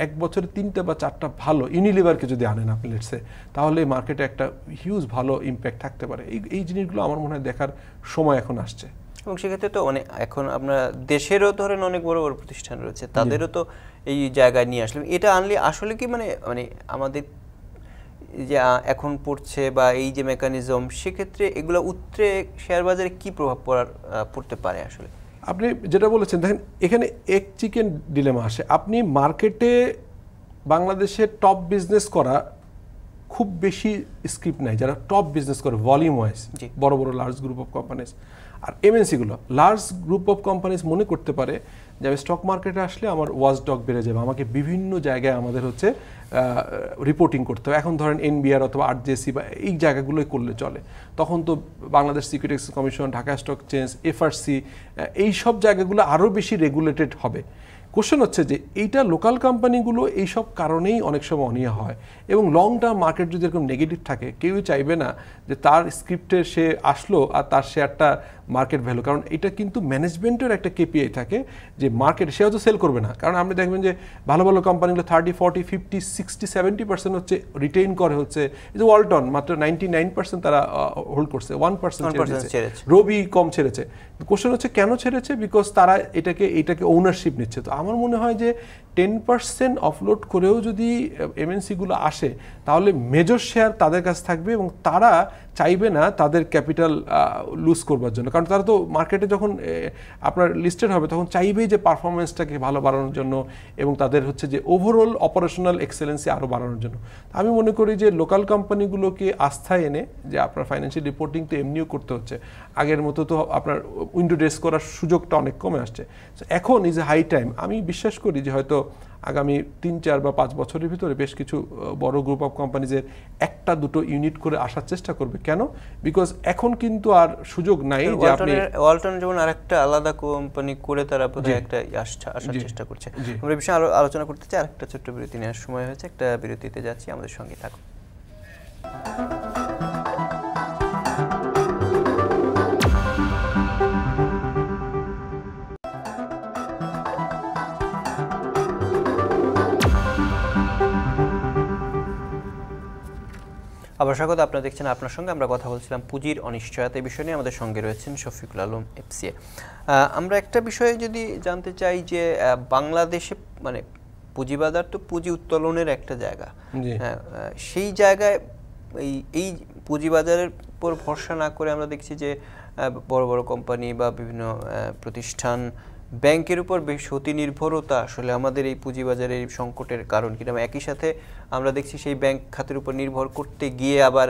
এক বছরে 3টা বা 4টা ভালো ইউনিলিভারকে যদি আনেন আপনি লেটসে, তাহলে মার্কেটে একটা হিউজ ভালো ইম্প্যাক্ট থাকতে পারে। এই জিনিসগুলো আমার মনে হয় দেখার সময় এখন আসছে। এবং সেক্ষেত্রে তো মানে এখন আপনার দেশেরও ধরেন অনেক বড় বড় প্রতিষ্ঠান রয়েছে, তাদেরও তো এই জায়গায় নিয়ে আসলে এটা আনলে আসলে কি মানে আমাদের যে এখন পড়ছে বা এই যে মেকানিজম, সেক্ষেত্রে এগুলো উত্তরে শেয়ার বাজারে কি প্রভাব পড়তে পারে আসলে? আপনি যেটা বলেছেন, দেখেন এখানে এক চিকেন ডিলেমা আসে। আপনি মার্কেটে বাংলাদেশের টপ বিজনেস করা খুব বেশি স্ক্রিপ্ট নাই, যারা টপ বিজনেস করে ভলিউম ওয়াইজ, বড় বড় লার্জ গ্রুপ অফ কোম্পানিজ। আর এমএনসিগুলো লার্জ গ্রুপ অফ কোম্পানিজ মনে করতে পারে যে আমি স্টক মার্কেটে আসলে আমার ওয়াচডগ বেড়ে যাবে, আমাকে বিভিন্ন জায়গায় আমাদের হচ্ছে রিপোর্টিং করতে হবে। এখন ধরেন এনবিআর অথবা আরজেসি বা এই জায়গাগুলোই করলে চলে, তখন তো Bangladesh security exchange commission, Dhaka stock exchange, FRC, এই সব জায়গাগুলো আরও বেশি রেগুলেটেড হবে। কোশ্চেন হচ্ছে যে এইটা লোকাল কোম্পানিগুলো এইসব কারণেই অনেক সময় অনিয়া হয়, এবং লং টার্ম মার্কেট যদি এরকম নেগেটিভ থাকে, কেউই চাইবে না যে তার স্ক্রিপ্টে সে আসলো আর তার শেয়ারটা মার্কেট ভ্যালু, কারণ এটা কিন্তু ম্যানেজমেন্টের একটা কেপিআই থাকে যে মার্কেট সেও তো সেল করবে না, কারণ আপনি দেখবেন যে ভালো ভালো কোম্পানিগুলো 30, 40, 50, 60, 70% হচ্ছে রিটেইন করে, হচ্ছে এই যে ওয়ালটন মাত্র 99% তারা হোল্ড করছে, 1% ছেড়েছে, রবি কম ছেড়েছে। কোশ্চেন হচ্ছে কেন ছেড়েছে, বিকজ তারা এটাকে ওনারশিপ নিচ্ছে। তো আমার মনে হয় যে 10% অফলোড করেও যদি এমএনসিগুলো আসে তাহলে মেজর শেয়ার তাদের কাছে থাকবে এবং তারা চাইবে না তাদের ক্যাপিটাল লুজ করবার জন্য, কারণ তারা তো মার্কেটে যখন আপনার লিস্টেড হবে তখন চাইবেই যে পারফরমেন্সটাকে ভালো বাড়ানোর জন্য এবং তাদের হচ্ছে যে ওভারঅল অপারেশনাল এক্সেলেন্সি আরও বাড়ানোর জন্য। আমি মনে করি যে লোকাল কোম্পানিগুলোকে আস্থায় এনে যে আপনার ফাইন্যান্সিয়াল রিপোর্টিং তো এমনিও করতে হচ্ছে, আগের মতো তো আপনার উইন্ডো ড্রেস করার সুযোগটা অনেক কমে আসছে। এখন ইজ এ হাই টাইম। আমি বিশ্বাস করি যে হয়তো আগামী 3, 4 বা 5 বছরের ভিতরে বেশ কিছু বড় গ্রুপ অফ কোম্পানিজের 1-2 ইউনিট করে আসার চেষ্টা করবে। কেন? বিকজ এখন কিন্তু আর সুযোগ নাই যে আপনি ওয়ালটন যেমন আরেকটা আলাদা কোম্পানি করে তারা বোধহয় একটা আসার চেষ্টা করছে। আমরা এই বিষয়ে আরো আলোচনা করতে চাই। আরেকটা ছোট্ট বিরতি নেওয়ার সময় হয়েছে, একটা বিরতিতে যাচ্ছি, আমাদের সঙ্গে থাকুন। আবার স্বাগত, আপনারা দেখছেন আপনার সঙ্গে। আমরা কথা বলছিলাম পুঁজির অনিশ্চয়তা, এই বিষয় নিয়ে আমাদের সঙ্গে রয়েছেন শফিকুল আলম এফসিএ। আমরা একটা বিষয়ে যদি জানতে চাই যে বাংলাদেশে মানে পুঁজিবাজার তো পুঁজি উত্তোলনের একটা জায়গা, সেই জায়গায় এই পুঁজিবাজারের উপর ভরসা না করে আমরা দেখছি যে বড় বড় কোম্পানি বা বিভিন্ন প্রতিষ্ঠান ব্যাংকের উপর বেশ অতি নির্ভরতা আসলে আমাদের এই পুঁজিবাজারের এই সংকটের কারণ কিনা। একই সাথে আমরা দেখছি সেই ব্যাংক খাতের উপর নির্ভর করতে গিয়ে আবার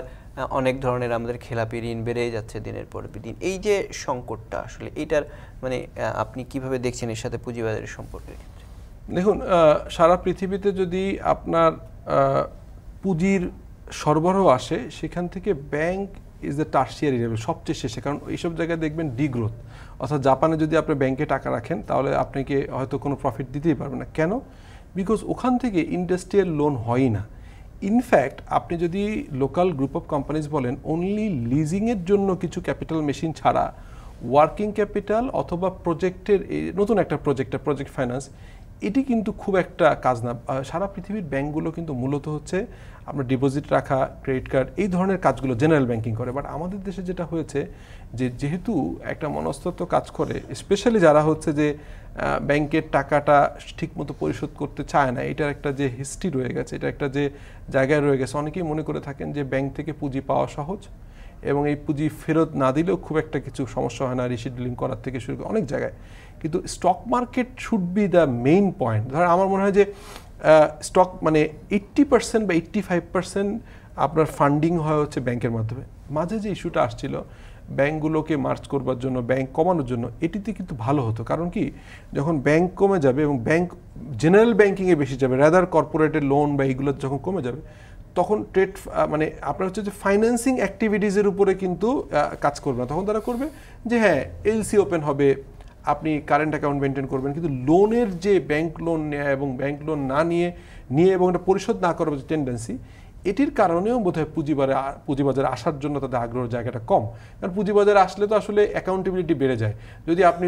অনেক ধরনের আমাদের খেলাপি ঋণ বেড়ে যাচ্ছে দিনের পর দিন। এই যে সংকটটা আসলে এইটার মানে আপনি কিভাবে দেখছেন এর সাথে পুঁজিবাজারের সম্পর্কের ক্ষেত্রে? দেখুন, সারা পৃথিবীতে যদি আপনার পুঁজির সরবরাহ আসে সেখান থেকে bank is the tertiary level, সবচেয়ে শেষে। কারণ এইসব জায়গায় দেখবেন ডিগ্রোথ, অর্থাৎ জাপানে যদি আপনি ব্যাংকে টাকা রাখেন তাহলে আপনাকে হয়তো কোনো প্রফিট দিতেই পারবেন না। কেন? বিকজ ওখান থেকে ইন্ডাস্ট্রিয়াল লোন হয়ই না। ইনফ্যাক্ট আপনি যদি লোকাল গ্রুপ অফ কোম্পানিজ বলেন, অনলি লিজিংয়ের জন্য কিছু ক্যাপিটাল মেশিন ছাড়া ওয়ার্কিং ক্যাপিটাল অথবা প্রজেক্টের নতুন একটা প্রজেক্ট ফাইন্যান্স, এটি কিন্তু খুব একটা কাজ না। সারা পৃথিবীর ব্যাংকগুলো কিন্তু মূলত হচ্ছে আপনার ডিপোজিট রাখা, ক্রেডিট কার্ড, এই ধরনের কাজগুলো জেনারেল ব্যাংকিং করে। বাট আমাদের দেশে যেটা হয়েছে যে যেহেতু একটা মনস্তত্ত্ব কাজ করে, স্পেশালি যারা হচ্ছে যে ব্যাংকের টাকাটা ঠিকমতো পরিশোধ করতে চায় না, এটার একটা যে হিস্ট্রি রয়ে গেছে, এটা একটা যে জায়গায় রয়ে গেছে, অনেকেই মনে করে থাকেন যে ব্যাংক থেকে পুঁজি পাওয়া সহজ এবং এই পুঁজি ফেরত না দিলেও খুব একটা কিছু সমস্যা হয় না, রিশিডিউলিং করার থেকে শুরু করে অনেক জায়গায়। কিন্তু stock market should be the main point. ধর আমার মনে হয় যে স্টক মানে 80% বা 85% আপনার ফান্ডিং হয় হচ্ছে ব্যাংকের মাধ্যমে। মাঝে যে ইস্যুটা আসছিল ব্যাংকগুলোকে মার্জ করবার জন্য, ব্যাংক কমানোর জন্য, এটিতে কিন্তু ভালো হতো। কারণ কি, যখন ব্যাংক কমে যাবে এবং ব্যাংক জেনারেল ব্যাংকিংয়ে বেশি যাবে, রাদার কর্পোরেটের লোন বা এইগুলো যখন কমে যাবে, তখন ট্রেড মানে আপনার হচ্ছে যে ফাইন্যান্সিং অ্যাক্টিভিটিসের উপরে কিন্তু কাজ করবে না। তখন তারা করবে যে হ্যাঁ এলসি ওপেন হবে, আপনি কারেন্ট অ্যাকাউন্ট মেনটেন করবেন, কিন্তু লোনের যে ব্যাংক লোন নেয় এবং ব্যাংক লোন না নিয়ে এবং এটা পরিশোধ না করার যে টেন্ডেন্সি, এটির কারণেও বোধহয় পুঁজিবাজারে আসার জন্য তাদের আগ্রহ জায়গাটা কম। কারণ পুঁজিবাজারে আসলে তো আসলে অ্যাকাউন্টেবিলিটি বেড়ে যায়। যদি আপনি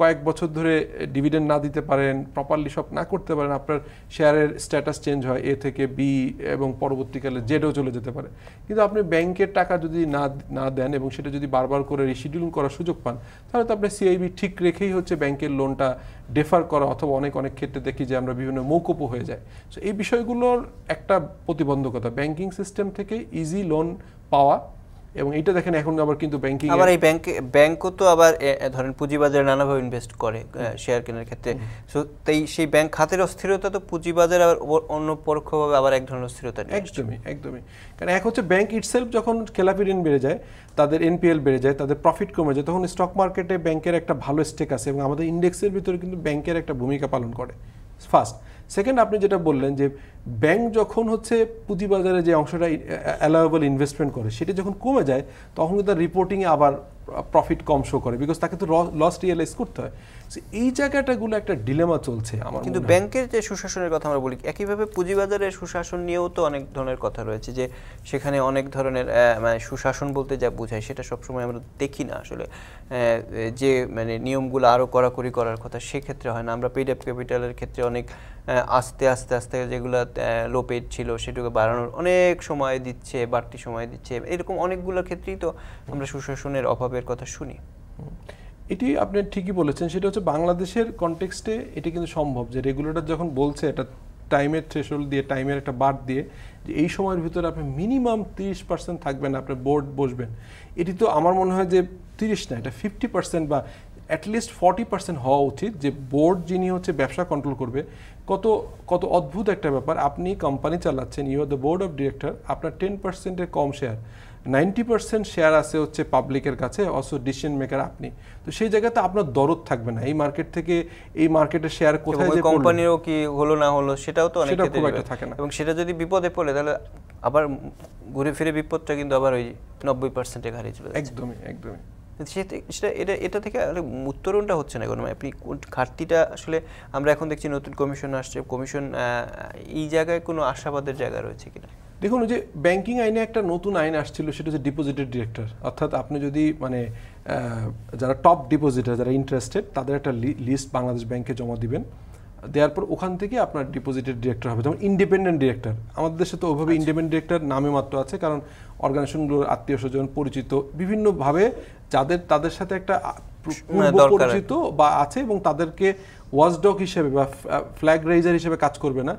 কয়েক বছর ধরে ডিভিডেন্ড না দিতে পারেন, প্রপারলি সব না করতে পারেন, আপনার শেয়ারের স্ট্যাটাস চেঞ্জ হয়, এ থেকে বি এবং পরবর্তীকালে জেডও চলে যেতে পারে। কিন্তু আপনি ব্যাংকের টাকা যদি না দেন এবং সেটা যদি বারবার করে রিশিডিউল করার সুযোগ পান, তাহলে তো আপনার সিআইবি ঠিক রেখেই হচ্ছে ব্যাংকের লোনটা ডেফার করা, অথবা অনেক ক্ষেত্রে দেখি যে আমরা বিভিন্ন মৌকুপও হয়ে যায়। সো এই বিষয়গুলোর একটা প্রতিবন্ধকতা ব্যাংকিং সিস্টেম থেকে ইজি লোন পাওয়া। এবং এটা দেখেন এখন আবার কিন্তু ব্যাংকিং আবার এই ব্যাংকও তো আবার ধরেন পুঁজিবাজারে নানাভাবে ইনভেস্ট করে শেয়ার কেনার ক্ষেত্রে। সো তাই সেই ব্যাংক খাতের অস্থিরতা তো পুঁজিবাজারে আবার অন্য পরোক্ষভাবে আবার এক ধরনের অস্থিরতা। একদমই কারণ এক হচ্ছে ব্যাংক ইটসেলফ যখন খেলাপি ঋণ বেড়ে যায়, তাদের এনপিএল বেড়ে যায়, তাদের প্রফিট কমে যায়, তখন স্টক মার্কেটে ব্যাংকের একটা ভালো স্টেক আছে এবং আমাদের ইন্ডেক্সের ভিতরে কিন্তু ব্যাংকের একটা ভূমিকা পালন করে। ফার্স্ট। সেকেন্ড, আপনি যেটা বললেন যে ব্যাংক যখন হচ্ছে পুঁজিবাজারে যে অংশটা অ্যালাউয়েবল ইনভেস্টমেন্ট করে সেটা যখন কমে যায় তখন কিন্তু তার রিপোর্টিংয়ে আবার প্রফিট কম শো করে, বিকজ তাকে তো লস রিয়েলাইজ করতে হয়। এই জায়গাটাগুলো একটা ডিলেমা চলছে আমার। কিন্তু ব্যাংকের যে সুশাসনের কথা আমরা বলি, একইভাবে পুঁজিবাজারের সুশাসন নিয়েও তো অনেক ধরনের কথা রয়েছে, যে সেখানে অনেক ধরনের মানে সুশাসন বলতে যা বোঝায় সেটা সবসময় আমরা দেখি না আসলে। যে মানে নিয়মগুলো আরও কড়াকড়ি করার কথা সেক্ষেত্রে হয় না। আমরা পেইড আপ ক্যাপিটালের ক্ষেত্রে অনেক আস্তে আস্তে আস্তে যেগুলো লো পেইড ছিল সেটাকে বাড়ানোর অনেক সময় দিচ্ছে, বাড়তি সময় দিচ্ছে, এরকম অনেকগুলোর ক্ষেত্রেই তো আমরা সুশাসনের অভাবের কথা শুনি। এটি আপনি ঠিকই বলেছেন, সেটা হচ্ছে বাংলাদেশের কনটেক্সটে এটি কিন্তু সম্ভব যে রেগুলেটর যখন বলছে এটা টাইমের থ্রেশহোল্ড দিয়ে, টাইমের একটা বার দিয়ে, যে এই সময়ের ভিতরে আপনি মিনিমাম 30% থাকবেন, আপনি বোর্ড বসবেন। এটি তো আমার মনে হয় যে 30 না, এটা 50% বা অ্যাটলিস্ট 40% হওয়া উচিত, যে বোর্ড যিনি হচ্ছে ব্যবসা কন্ট্রোল করবে। কত কত অদ্ভুত একটা ব্যাপার, আপনি কোম্পানি চালাচ্ছেন, you are the board of director, আপনার 10%-এর কম শেয়ার, 90% শেয়ার আছে হচ্ছে পাবলিকের কাছে, অলসো ডিসিশন মেকার আপনি। তো সেই জায়গাতে আপনার দরদ থাকবে না এই মার্কেট থেকে, এই মার্কেটের শেয়ার কোথায় যে কোম্পানিরও কি হলো না হলো সেটাও তো অনেক ক্ষেত্রে থাকে না, এবং সেটা যদি বিপদে পড়ে তাহলে আবার ঘুরে ফিরে বিপদটা কিন্তু আবার ওই 90% ঘাড়ে চলে যাচ্ছে। একদমই একদমই। এটা থেকে উত্তরণটা হচ্ছে না কোনো, আপনি ঘাটতিটা আসলে আমরা এখন দেখছি নতুন কমিশন আসছে, কমিশন এই জায়গায় কোনো আশাবাদের জায়গা রয়েছে কিনা? দেখুন, যে ব্যাংকিং আইনে একটা নতুন আইন আসছিল, সেটা হচ্ছে ডিপোজিটের ডিরেক্টর, অর্থাৎ আপনি যদি মানে যারা টপ ডিপোজিটার, যারা ইন্টারেস্টেড, তাদের একটা লিস্ট বাংলাদেশ ব্যাংকে জমা দিবেন, দেওয়ার পর ওখান থেকে আপনার ডিপোজিটের ডিরেক্টর হবে, যেমন ইন্ডিপেন্ডেন্ট ডিরেক্টর। আমাদের দেশে তো ওইভাবে ইন্ডিপেন্ডেন্ট ডিরেক্টর নামে মাত্র আছে, কারণ অর্গানাইজেশনগুলোর আত্মীয় স্বজন পরিচিত বিভিন্নভাবে তাদের সাথে একটা পরিচিত বা আছে, এবং তাদেরকে ওয়াচডগ হিসেবে বা ফ্ল্যাগ রেইজার হিসেবে কাজ করবে না।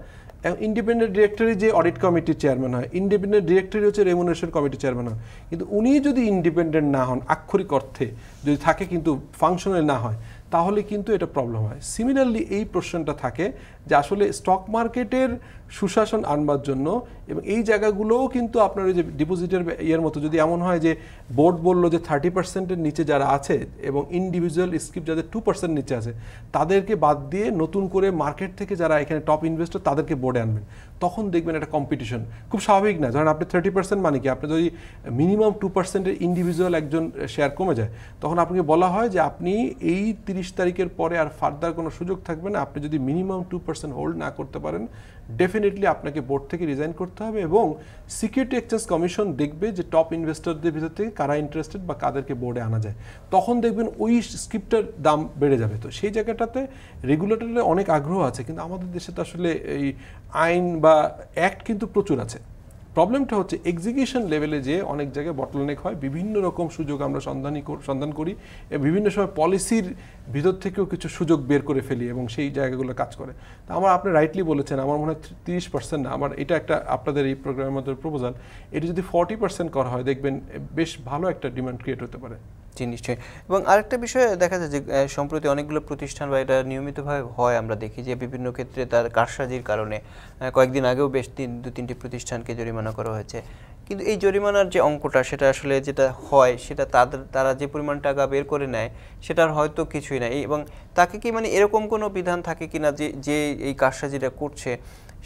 ইন্ডিপেন্ডেন্ট ডিরেক্টরি যে অডিট কমিটির চেয়ারম্যান হয়, ইন্ডিপেন্ডেন্ট ডিরেক্টরি হচ্ছে রেমুনারেশন কমিটির চেয়ারম্যান হয়, কিন্তু উনি যদি ইন্ডিপেন্ডেন্ট না হন, আক্ষরিক অর্থে যদি থাকে কিন্তু ফাংশনাল না হয়, তাহলে কিন্তু এটা প্রবলেম হয়। সিমিলারলি এই প্রশ্নটা থাকে যে আসলে স্টক মার্কেটের সুশাসন আনবার জন্য, এবং এই জায়গাগুলোও কিন্তু আপনার ওই যে ডিপোজিটের ইয়ের মতো, যদি এমন হয় যে বোর্ড বললো যে 30%-এর নিচে যারা আছে এবং ইন্ডিভিজুয়াল স্ক্রিপ্ট যাদের 2% নিচে আছে, তাদেরকে বাদ দিয়ে নতুন করে মার্কেট থেকে যারা এখানে টপ ইনভেস্টর তাদেরকে বোর্ডে আনবেন, তখন দেখবেন একটা কম্পিটিশন খুব স্বাভাবিক না। ধরেন আপনি 30% মানে কি, আপনি যদি মিনিমাম 2%-এর ইন্ডিভিজুয়াল একজন শেয়ার কমে যায়, তখন আপনাকে বলা হয় যে আপনি এই 30 তারিখের পরে আর ফার্দার কোনো সুযোগ থাকবে না, আপনি যদি মিনিমাম 2% হোল্ড না করতে পারেন, ডেফিনেটলি আপনাকে বোর্ড থেকে রিজাইন করতে হবে। এবং সিকিউরিটি এক্সচেঞ্জ কমিশন দেখবে যে টপ ইনভেস্টরদের ভিতর থেকে কারা ইন্টারেস্টেড বা কাদেরকে বোর্ডে আনা যায়, তখন দেখবেন ওই স্ক্রিপ্টের দাম বেড়ে যাবে। তো সেই জায়গাটাতে রেগুলেটরের অনেক আগ্রহ আছে, কিন্তু আমাদের দেশে তো আসলে এই আইন বা অ্যাক্ট কিন্তু প্রচুর আছে। প্রবলেমটা হচ্ছে এক্সিকিউশন লেভেলে যে অনেক জায়গায় বটলনেক হয়, বিভিন্ন রকম সুযোগ আমরা সন্ধান করি, বিভিন্ন সময় পলিসির ভিতর থেকেও কিছু সুযোগ বের করে ফেলি এবং সেই জায়গাগুলো কাজ করে। তো আপনি রাইটলি বলেছেন, আমার মনে হয় 30% না, আমার এটা একটা আপনাদের এই প্রোগ্রামের মধ্যে প্রপোজাল, এটি যদি 40% করা হয়, দেখবেন বেশ ভালো একটা ডিমান্ড ক্রিয়েট হতে পারে। জি, নিশ্চয়ই। এবং আরেকটা বিষয় দেখা যায় যে সম্প্রতি অনেকগুলো প্রতিষ্ঠান বা এটা নিয়মিতভাবে হয়, আমরা দেখি যে বিভিন্ন ক্ষেত্রে তার কারসাজির কারণে কয়েকদিন আগেও বেশ 2-3টি প্রতিষ্ঠানকে জরিমানা করা হয়েছে। কিন্তু এই জরিমানার যে অঙ্কটা, সেটা আসলে যেটা হয় সেটা তারা যে পরিমাণ টাকা বের করে নেয় সেটার হয়তো কিছুই নাই। এবং তাকে কি মানে এরকম কোনো বিধান থাকে কিনা যে এই কারসাজিটা করছে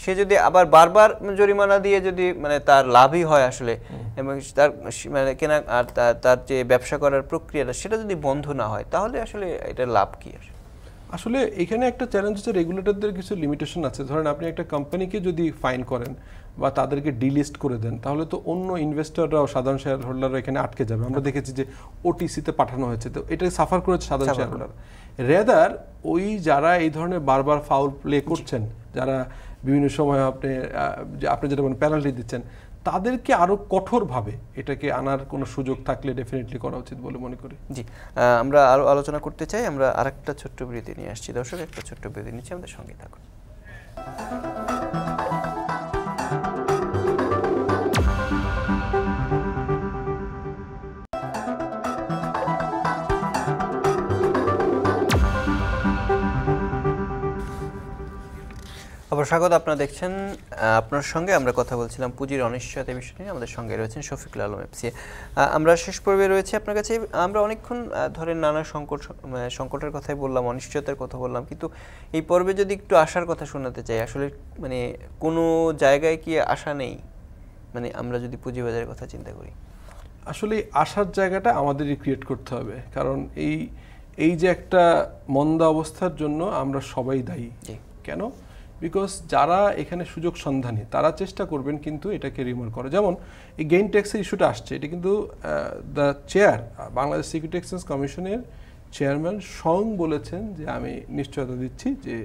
সে যদি আবার বারবার জরিমানা দিয়ে যদি মানে তার লাভই হয় আসলে, এবং তার মানে কেনা আর তার যে ব্যবসা করার প্রক্রিয়াটা সেটা যদি বন্ধ না হয়, তাহলে আসলে এটার লাভ কি? আসলে এখানে একটা চ্যালেঞ্জ হচ্ছে রেগুলেটরদের কিছু লিমিটেশন আছে। ধরেন আপনি একটা কোম্পানিকে যদি ফাইন করেন বা তাদেরকে ডিলিস্ট করে দেন, তাহলে তো অন্য ইনভেস্টররাও, সাধারণ শেয়ার হোল্ডাররা এখানে আটকে যাবে। আমরা দেখেছি যে ওটিসিতে পাঠানো হয়েছে, তো এটা সাফার করেছে সাধারণ শেয়ার হোল্ডার। রেদার ওই যারা এই ধরনের বারবার ফাউল প্লে করছেন, যারা বিভিন্ন সময় আপনি যেটা বলেন পেনাল্টি দিচ্ছেন, তাদেরকে আরো কঠোরভাবে এটাকে আনার কোনো সুযোগ থাকলে ডেফিনেটলি করা উচিত বলে মনে করি। জি, আমরা আরো আলোচনা করতে চাই। আমরা আরেকটা ছোট্ট বিরতি নিয়ে আসছি। দর্শক, একটা ছোট্ট বিরতি নিচ্ছি, আমাদের সঙ্গে থাকুন। আবার স্বাগত। আপনারা দেখছেন আপনার সঙ্গে আমরা কথা বলছিলাম পুঁজির অনিশ্চয়তা বিষয় নিয়ে। আমাদের সঙ্গে রয়েছেন শফিকুল আলম এফসি। আমরা শেষ পর্বে রয়েছে আপনার কাছে। আমরা অনেকক্ষণ ধরেন নানা সংকটের কথাই বললাম, অনিশ্চয়তার কথা বললাম, কিন্তু এই পর্বে যদি একটু আশার কথা শোনাতে চাই, আসলে মানে কোনো জায়গায় কি আশা নেই, মানে আমরা যদি পুঁজিবাজারের কথা চিন্তা করি? আসলে আশার জায়গাটা আমাদেরই ক্রিয়েট করতে হবে, কারণ এই যে একটা মন্দা অবস্থার জন্য আমরা সবাই দায়ী। কেন? বিকজ যারা এখানে সুযোগ সন্ধানী তারা চেষ্টা করবেন কিন্তু এটাকে রিমুভ করা। যেমন এই গেইন ট্যাক্সের ইস্যুটা আসছে, এটা কিন্তু the chair Bangladesh security exchange কমিশনের চেয়ারম্যান স্বয়ং বলেছেন যে আমি নিশ্চয়তা দিচ্ছি যে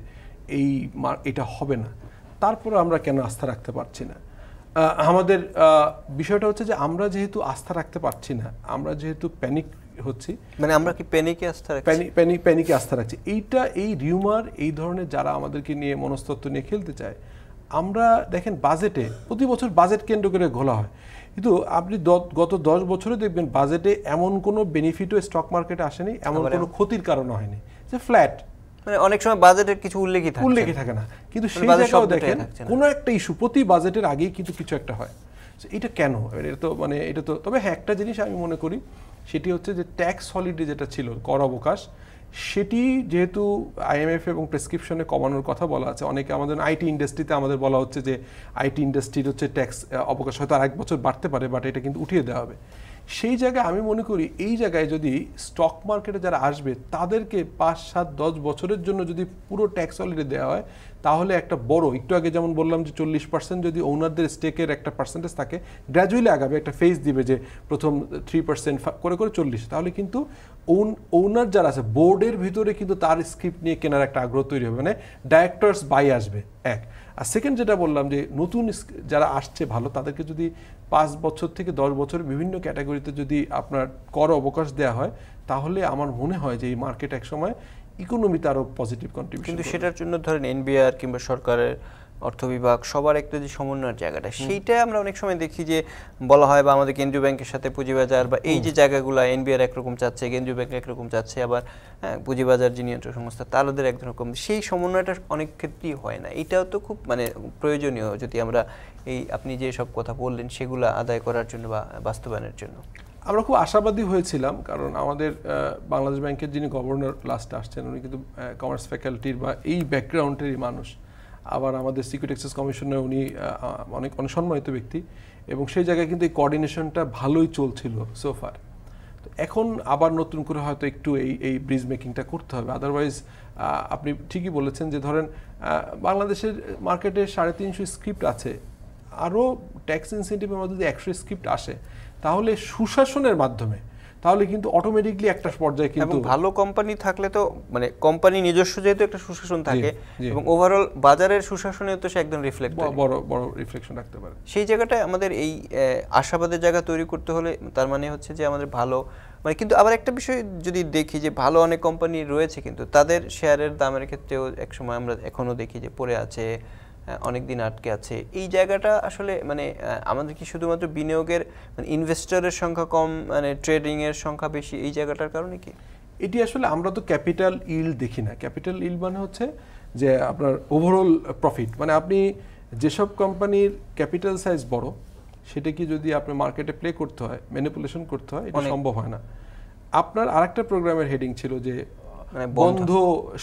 এটা হবে না। তারপরে আমরা কেন আস্থা রাখতে পারছি না? আমাদের বিষয়টা হচ্ছে যে আমরা যেহেতু আস্থা রাখতে পারছি না, আমরা যেহেতু প্যানিক হচ্ছি, মানে আমরা কি প্যানিকে আস্থা রাখছি? প্যানিকে আস্থা রাখছি। এই রিউমার, এই ধরনের যারা আমাদেরকে নিয়ে মনস্তত্ত্ব নিয়ে খেলতে চায়, আমরা দেখেন বাজেটে প্রতি বছর বাজেট কেন্দ্র করে ঘোলা হয়, কিন্তু আপনি গত 10 বছরে দেখবেন বাজেটে এমন কোনো বেনিফিটও স্টক মার্কেটে আসেনি, এমন কোনো ক্ষতির কারণ হয়নি, যে ফ্ল্যাট। মানে অনেক সময় বাজেটের কিছু উল্লেখই থাকে না, কিন্তু সেই জায়গাও দেখেন কোনো একটা ইস্যু প্রতি বাজেটের আগেই কিন্তু কিছু একটা হয়। এটা কেন? এটা তো তবে হ্যাঁ, একটা জিনিস আমি মনে করি, সেটি হচ্ছে যে ট্যাক্স হলিডে যেটা ছিল, কর অবকাশ, সেটি যেহেতু IMF এবং প্রেসক্রিপশনে কমানোর কথা বলা আছে, অনেকে আমাদের আইটি ইন্ডাস্ট্রিতে আমাদের বলা হচ্ছে যে আইটি ইন্ডাস্ট্রির হচ্ছে ট্যাক্স অবকাশ হয়তো আর 1 বছর বাড়তে পারে, বাট এটা কিন্তু উঠিয়ে দেওয়া হবে। সেই জায়গায় আমি মনে করি এই জায়গায় যদি স্টক মার্কেটে যারা আসবে তাদেরকে 5, 7, 10 বছরের জন্য যদি পুরো ট্যাক্স হলিডে দেওয়া হয়, তাহলে একটা বড়, একটু আগে যেমন বললাম যে 40% যদি ওনারদের স্টেকের একটা পার্সেন্টেজ থাকে, গ্র্যাজুয়ালি আগাবে, একটা ফেজ দিবে যে প্রথম 3% করে 40, তাহলে কিন্তু ওনার যারা আছে বোর্ডের ভিতরে কিন্তু তার স্ক্রিপ্ট নিয়ে কেনার একটা আগ্রহ তৈরি হবে, মানে ডাইরেক্টরস বাই আসবে এক। আর সেকেন্ড যেটা বললাম যে নতুন যারা আসছে ভালো, তাদেরকে যদি 5 বছর থেকে 10 বছর বিভিন্ন ক্যাটাগরিতে যদি আপনার কর অবকাশ দেওয়া হয়, তাহলে আমার মনে হয় যে এই মার্কেট একসময় ইকোনমিতে আরো পজিটিভ কন্ট্রিবিউশন। কিন্তু সেটার জন্য ধরেন NBR কিংবা সরকারের অর্থ বিভাগ সবার একটা যে সমন্বয়ের জায়গাটা, সেইটা আমরা অনেক সময় দেখি যে বলা হয়, বা আমাদের কেন্দ্রীয় ব্যাংকের সাথে পুঁজিবাজার বা এই যে জায়গাগুলো, NBR একরকম চাচ্ছে, কেন্দ্রীয় ব্যাংক একরকম চাচ্ছে, আবার পুঁজিবাজার যে নিয়ন্ত্রক সংস্থা তাদের একরকম, সেই সমন্বয়টা অনেক ক্ষেত্রেই হয় না। এটাও তো খুব মানে প্রয়োজনীয়, যদি আমরা এই আপনি যে সব কথা বললেন সেগুলো আদায় করার জন্য বা বাস্তবায়নের জন্য। আমরা খুব আশাবাদী হয়েছিলাম, কারণ আমাদের বাংলাদেশ ব্যাংকের যিনি গভর্নর লাস্টে আসছেন, উনি কিন্তু কমার্স ফ্যাকাল্টির বা এই ব্যাকগ্রাউন্ডেরই মানুষ। আবার আমাদের সিকিউরিটি এক্সচেঞ্জ কমিশনে উনি অনেক সম্মানিত ব্যক্তি, এবং সেই জায়গায় কিন্তু এই কোঅর্ডিনেশনটা ভালোই চলছিল সোফার। তো এখন আবার নতুন করে হয়তো একটু এই ব্রিজ মেকিংটা করতে হবে। আদারওয়াইজ আপনি ঠিকই বলেছেন যে ধরেন বাংলাদেশের মার্কেটে 350 স্ক্রিপ্ট আছে, আরও ট্যাক্স ইনসেন্টিভের মধ্যে যদি 100 স্ক্রিপ্ট আসে, তাহলে সুশাসনের মাধ্যমে তাহলে কিন্তু অটোমেটিকলি একটা পর্যায়ে কিন্তু ভালো কোম্পানি থাকলে তো, মানে কোম্পানি নিজস্ব যেহেতু একটা সুশাসন থাকে, এবং ওভারঅল বাজারের সুশাসনে তো সে একদম রিফ্লেক্ট, বড় রিফ্লেকশন রাখতে পারে। সেই জায়গাটায় আমাদের এই আশাবাদের জায়গা তৈরি করতে হলে, তার মানে হচ্ছে যে আমাদের ভালো, মানে কিন্তু আবার একটা বিষয় যদি দেখি যে ভালো অনেক কোম্পানি রয়েছে, কিন্তু তাদের শেয়ারের দামের ক্ষেত্রেও একসময় আমরা এখনো দেখি যে পড়ে আছে, অনেক দিন আটকে আছে। এই জায়গাটা আসলে মানে আমাদের কি শুধুমাত্র বিনিয়োগের, মানে ইনভেস্টরের সংখ্যা কম, মানে ট্রেডিং এর সংখ্যা বেশি, এই জায়গাটার কারণে কি? এটি আসলে আমরা তো ক্যাপিটাল ইল্ড দেখি না। ক্যাপিটাল ইল্ড মানে হচ্ছে যে আপনার ওভারঅল প্রফিট, মানে আপনি যেসব কোম্পানির ক্যাপিটাল সাইজ বড়, সেটা কি যদি আপনি মার্কেটে প্লে করতে হয়, ম্যানিপুলেশন করতে হয়, এটা সম্ভব হয় না। আপনার আরেকটা প্রোগ্রামের হেডিং ছিল যে বন্ধ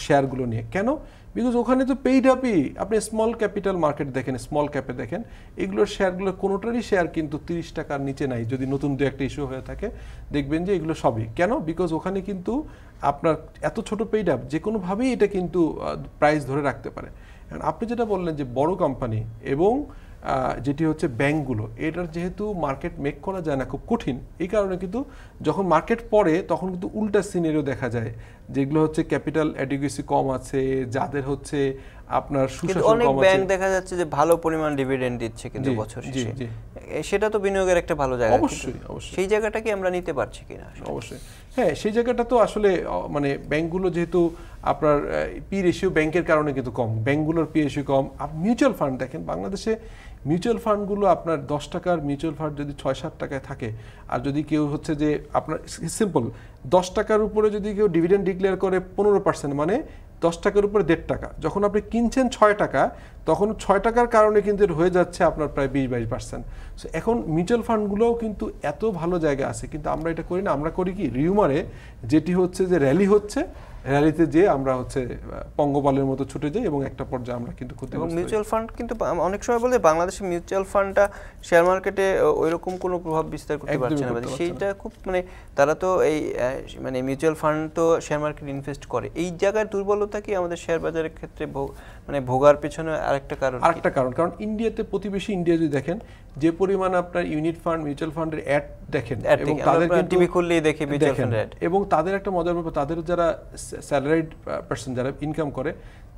শেয়ারগুলো নিয়ে। কেন? বিকজ ওখানে তো পেইড আপই, আপনি স্মল ক্যাপিটাল মার্কেট দেখেন, স্মল ক্যাপে দেখেন, এগুলোর শেয়ারগুলো কোনোটারই শেয়ার কিন্তু 30 টাকার নিচে নাই। যদি নতুন দু একটা ইস্যু হয়ে থাকে দেখবেন যে এগুলো সবই। কেন? বিকজ ওখানে কিন্তু আপনার এত ছোট পেইড আপ যে কোনোভাবেই এটা কিন্তু প্রাইস ধরে রাখতে পারে। আপনি যেটা বললেন যে বড় কোম্পানি এবং যেটি হচ্ছে ব্যাংকগুলো, এটার যেহেতু মার্কেট মেক করা যায় না, খুব কঠিন, এই কারণে কিন্তু যখন মার্কেট পড়ে তখন কিন্তু উল্টা সিনারিও দেখা যায়, যেগুলো হচ্ছে ক্যাপিটাল অ্যাডিকুয়েসি কম আছে, যাদের হচ্ছে আপনার সুশাসন কম আছে। অনেক ব্যাংক দেখা যাচ্ছে যে ভালো পরিমাণ ডিভিডেন্ড দিচ্ছে কিন্তু বছর শেষে, সেটা তো বিনিয়োগের একটা ভালো জায়গা। অবশ্যই সেই জায়গাটা কি আমরা নিতে পারছি কিনা? অবশ্যই হ্যাঁ, সেই জায়গাটা তো আসলে মানে ব্যাংকগুলো যেহেতু আপনার পি রেশিও ব্যাংকের কারণে কিন্তু কম, ব্যাংকগুলোর পি রেশিও কম। মিউচুয়াল ফান্ড দেখেন, বাংলাদেশে মিউচুয়াল ফান্ডগুলো আপনার 10 টাকার মিউচুয়াল ফান্ড যদি 6-7 টাকায় থাকে, আর যদি কেউ হচ্ছে যে আপনার সিম্পল 10 টাকার উপরে যদি কেউ ডিভিডেন্ড ডিক্লেয়ার করে 15%, মানে 10 টাকার উপরে 1.5 টাকা, যখন আপনি কিনছেন 6 টাকা, তখন 6 টাকার কারণে কিন্তু হয়ে যাচ্ছে আপনার প্রায় 20-22%। সো এখন মিউচুয়াল ফান্ডগুলোও কিন্তু এত ভালো জায়গা আছে, কিন্তু আমরা এটা করি না। আমরা করি কি, রিউমারে যেটি হচ্ছে যে র্যালি হচ্ছে, র্যালিতে যে আমরা হচ্ছে পঙ্গপালের মতো ছুটে যাই এবং একটা পর্যায়ে আমরা কিন্তু ক্ষতিগ্রস্ত হই। মিউচুয়াল ফান্ড কিন্তু অনেক সময় বলে বাংলাদেশের মিউচুয়াল ফান্ডটা শেয়ার মার্কেটে ওইরকম কোনো প্রভাব বিস্তার করতে পারছে না, সেইটা খুব মানে তারা তো এই মানে মিউচুয়াল ফান্ড তো শেয়ার মার্কেটে ইনভেস্ট করে, এই জায়গার দুর্বলতা কি আমাদের শেয়ার বাজারের ক্ষেত্রে মানে ভোগার পেছনে আরেকটা কারণ? কারণ ইন্ডিয়াতে, প্রতিবেশী ইন্ডিয়া যদি দেখেন, যে পরিমাণ আপনার ইউনিট ফান্ড মিউচুয়াল ফান্ডের অ্যাড দেখেন, এবং তাদের কিন্তু টিভি খুললেই দেখি মিউচুয়াল ফান্ড অ্যাড, এবং তাদের একটা মজার ব্যাপার, তাদের যারা স্যালারিড পারসন যারা ইনকাম করে,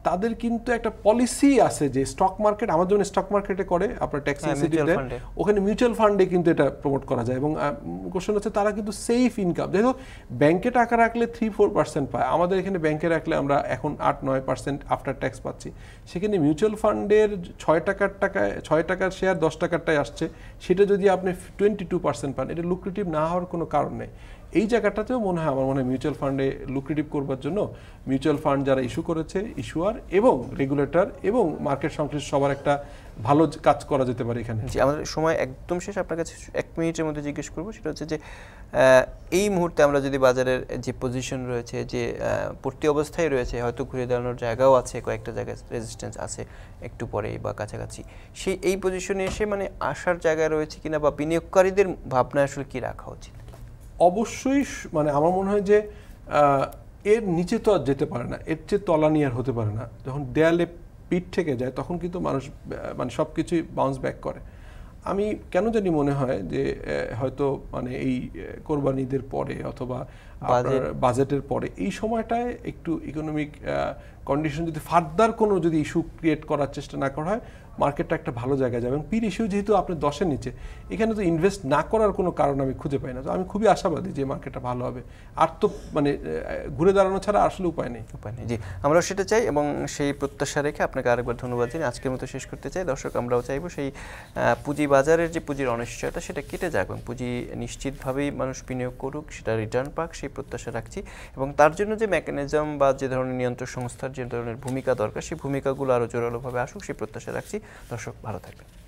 তাদের কিন্তু একটা পলিসি আছে যে স্টক মার্কেট, আমার যেমন স্টক মার্কেটে করে আপনার ট্যাক্স ইনসেন্টিভ দেয়, ওখানে মিউচুয়াল ফান্ডে কিন্তু এটা প্রমোট করা যায়। এবং কোশ্চেন হচ্ছে তারা কিন্তু সেফ ইনকাম, যেহেতু ব্যাংকে টাকা রাখলে 3-4% পায়, আমাদের এখানে ব্যাংকে রাখলে আমরা এখন 8-9% আফটার ট্যাক্স পাচ্ছি। সেখানে মিউচুয়াল ফান্ডের 6 টাকার শেয়ার 10 টাকারটাই আসছে, সেটা যদি আপনি 22% পান, এটা লুক্রেটিভ না হওয়ার কোনো কারণ নেই। এই জায়গাটাতেও আমার মনে হয় মিউচুয়াল ফান্ডে লুক্রেটিভ করবার জন্য মিউচুয়াল ফান্ড যারা ইস্যু করেছে, ইস্যুয়ার এবং রেগুলেটর এবং মার্কেট সংশ্লিষ্ট সবার একটা ভালো কাজ করা যেতে পারে এখানে। আমাদের সময় একদম শেষ, আপনার কাছে 1 মিনিটের মধ্যে জিজ্ঞেস করবো, সেটা হচ্ছে যে এই মুহূর্তে আমরা যদি বাজারের যে পজিশন রয়েছে, যে পড়তি অবস্থায় রয়েছে, হয়তো ঘুরে দাঁড়ানোর জায়গাও আছে, কয়েকটা জায়গায় রেজিস্ট্যান্স আছে একটু পরে বা কাছাকাছি, এই পজিশনে এসে মানে আসার জায়গা রয়েছে কিনা, বা বিনিয়োগকারীদের ভাবনা আসলে কি রাখা উচিত? অবশ্যই মানে আমার মনে হয় যে এর নিচে তো আর যেতে পারে না, এর চেয়ে তলানি আর হতে পারে না। যখন দেয়ালে পিঠ থেকে যায়, তখন কিন্তু মানুষ মানে সব কিছুই বাউন্স ব্যাক করে। আমি কেন জানি মনে হয় যে হয়তো মানে এই কোরবানি ঈদের পরে অথবা বাজেটের পরে এই সময়টায় একটু ইকোনমিক কন্ডিশন যদি ফার্দার কোনো যদি ইস্যু ক্রিয়েট করার চেষ্টা না করা হয়, মার্কেটটা একটা ভালো জায়গায় যাবে। এবং পি রেশিও যেহেতু আপনি 10-এর নিচে, এখানে তো ইনভেস্ট না করার কোনো কারণ আমি খুঁজে পাই না। তো আমি খুবই আশাবাদী যে মার্কেটটা ভালো হবে, আর তো মানে ঘুরে দাঁড়ানো ছাড়া আসলে উপায় নেই। জি, আমরাও সেটা চাই এবং সেই প্রত্যাশা রেখে আপনাকে আরেকবার ধন্যবাদ জানিয়ে আজকের মতো শেষ করতে চাই। দর্শক, আমরাও চাইবো সেই পুঁজি বাজারের যে পুঁজির অনিশ্চয়তা সেটা কেটে যাক এবং পুঁজি নিশ্চিতভাবেই মানুষ বিনিয়োগ করুক, সেটা রিটার্ন পাক, সেই প্রত্যাশা রাখছি। এবং তার জন্য যে মেকানিজম বা যে ধরনের নিয়ন্ত্রক সংস্থার যে ধরনের ভূমিকা দরকার, সেই ভূমিকাগুলো আরও জোরালোভাবে আসুক, সেই প্রত্যাশা রাখছি। দর্শক, ভালো থাকবেন।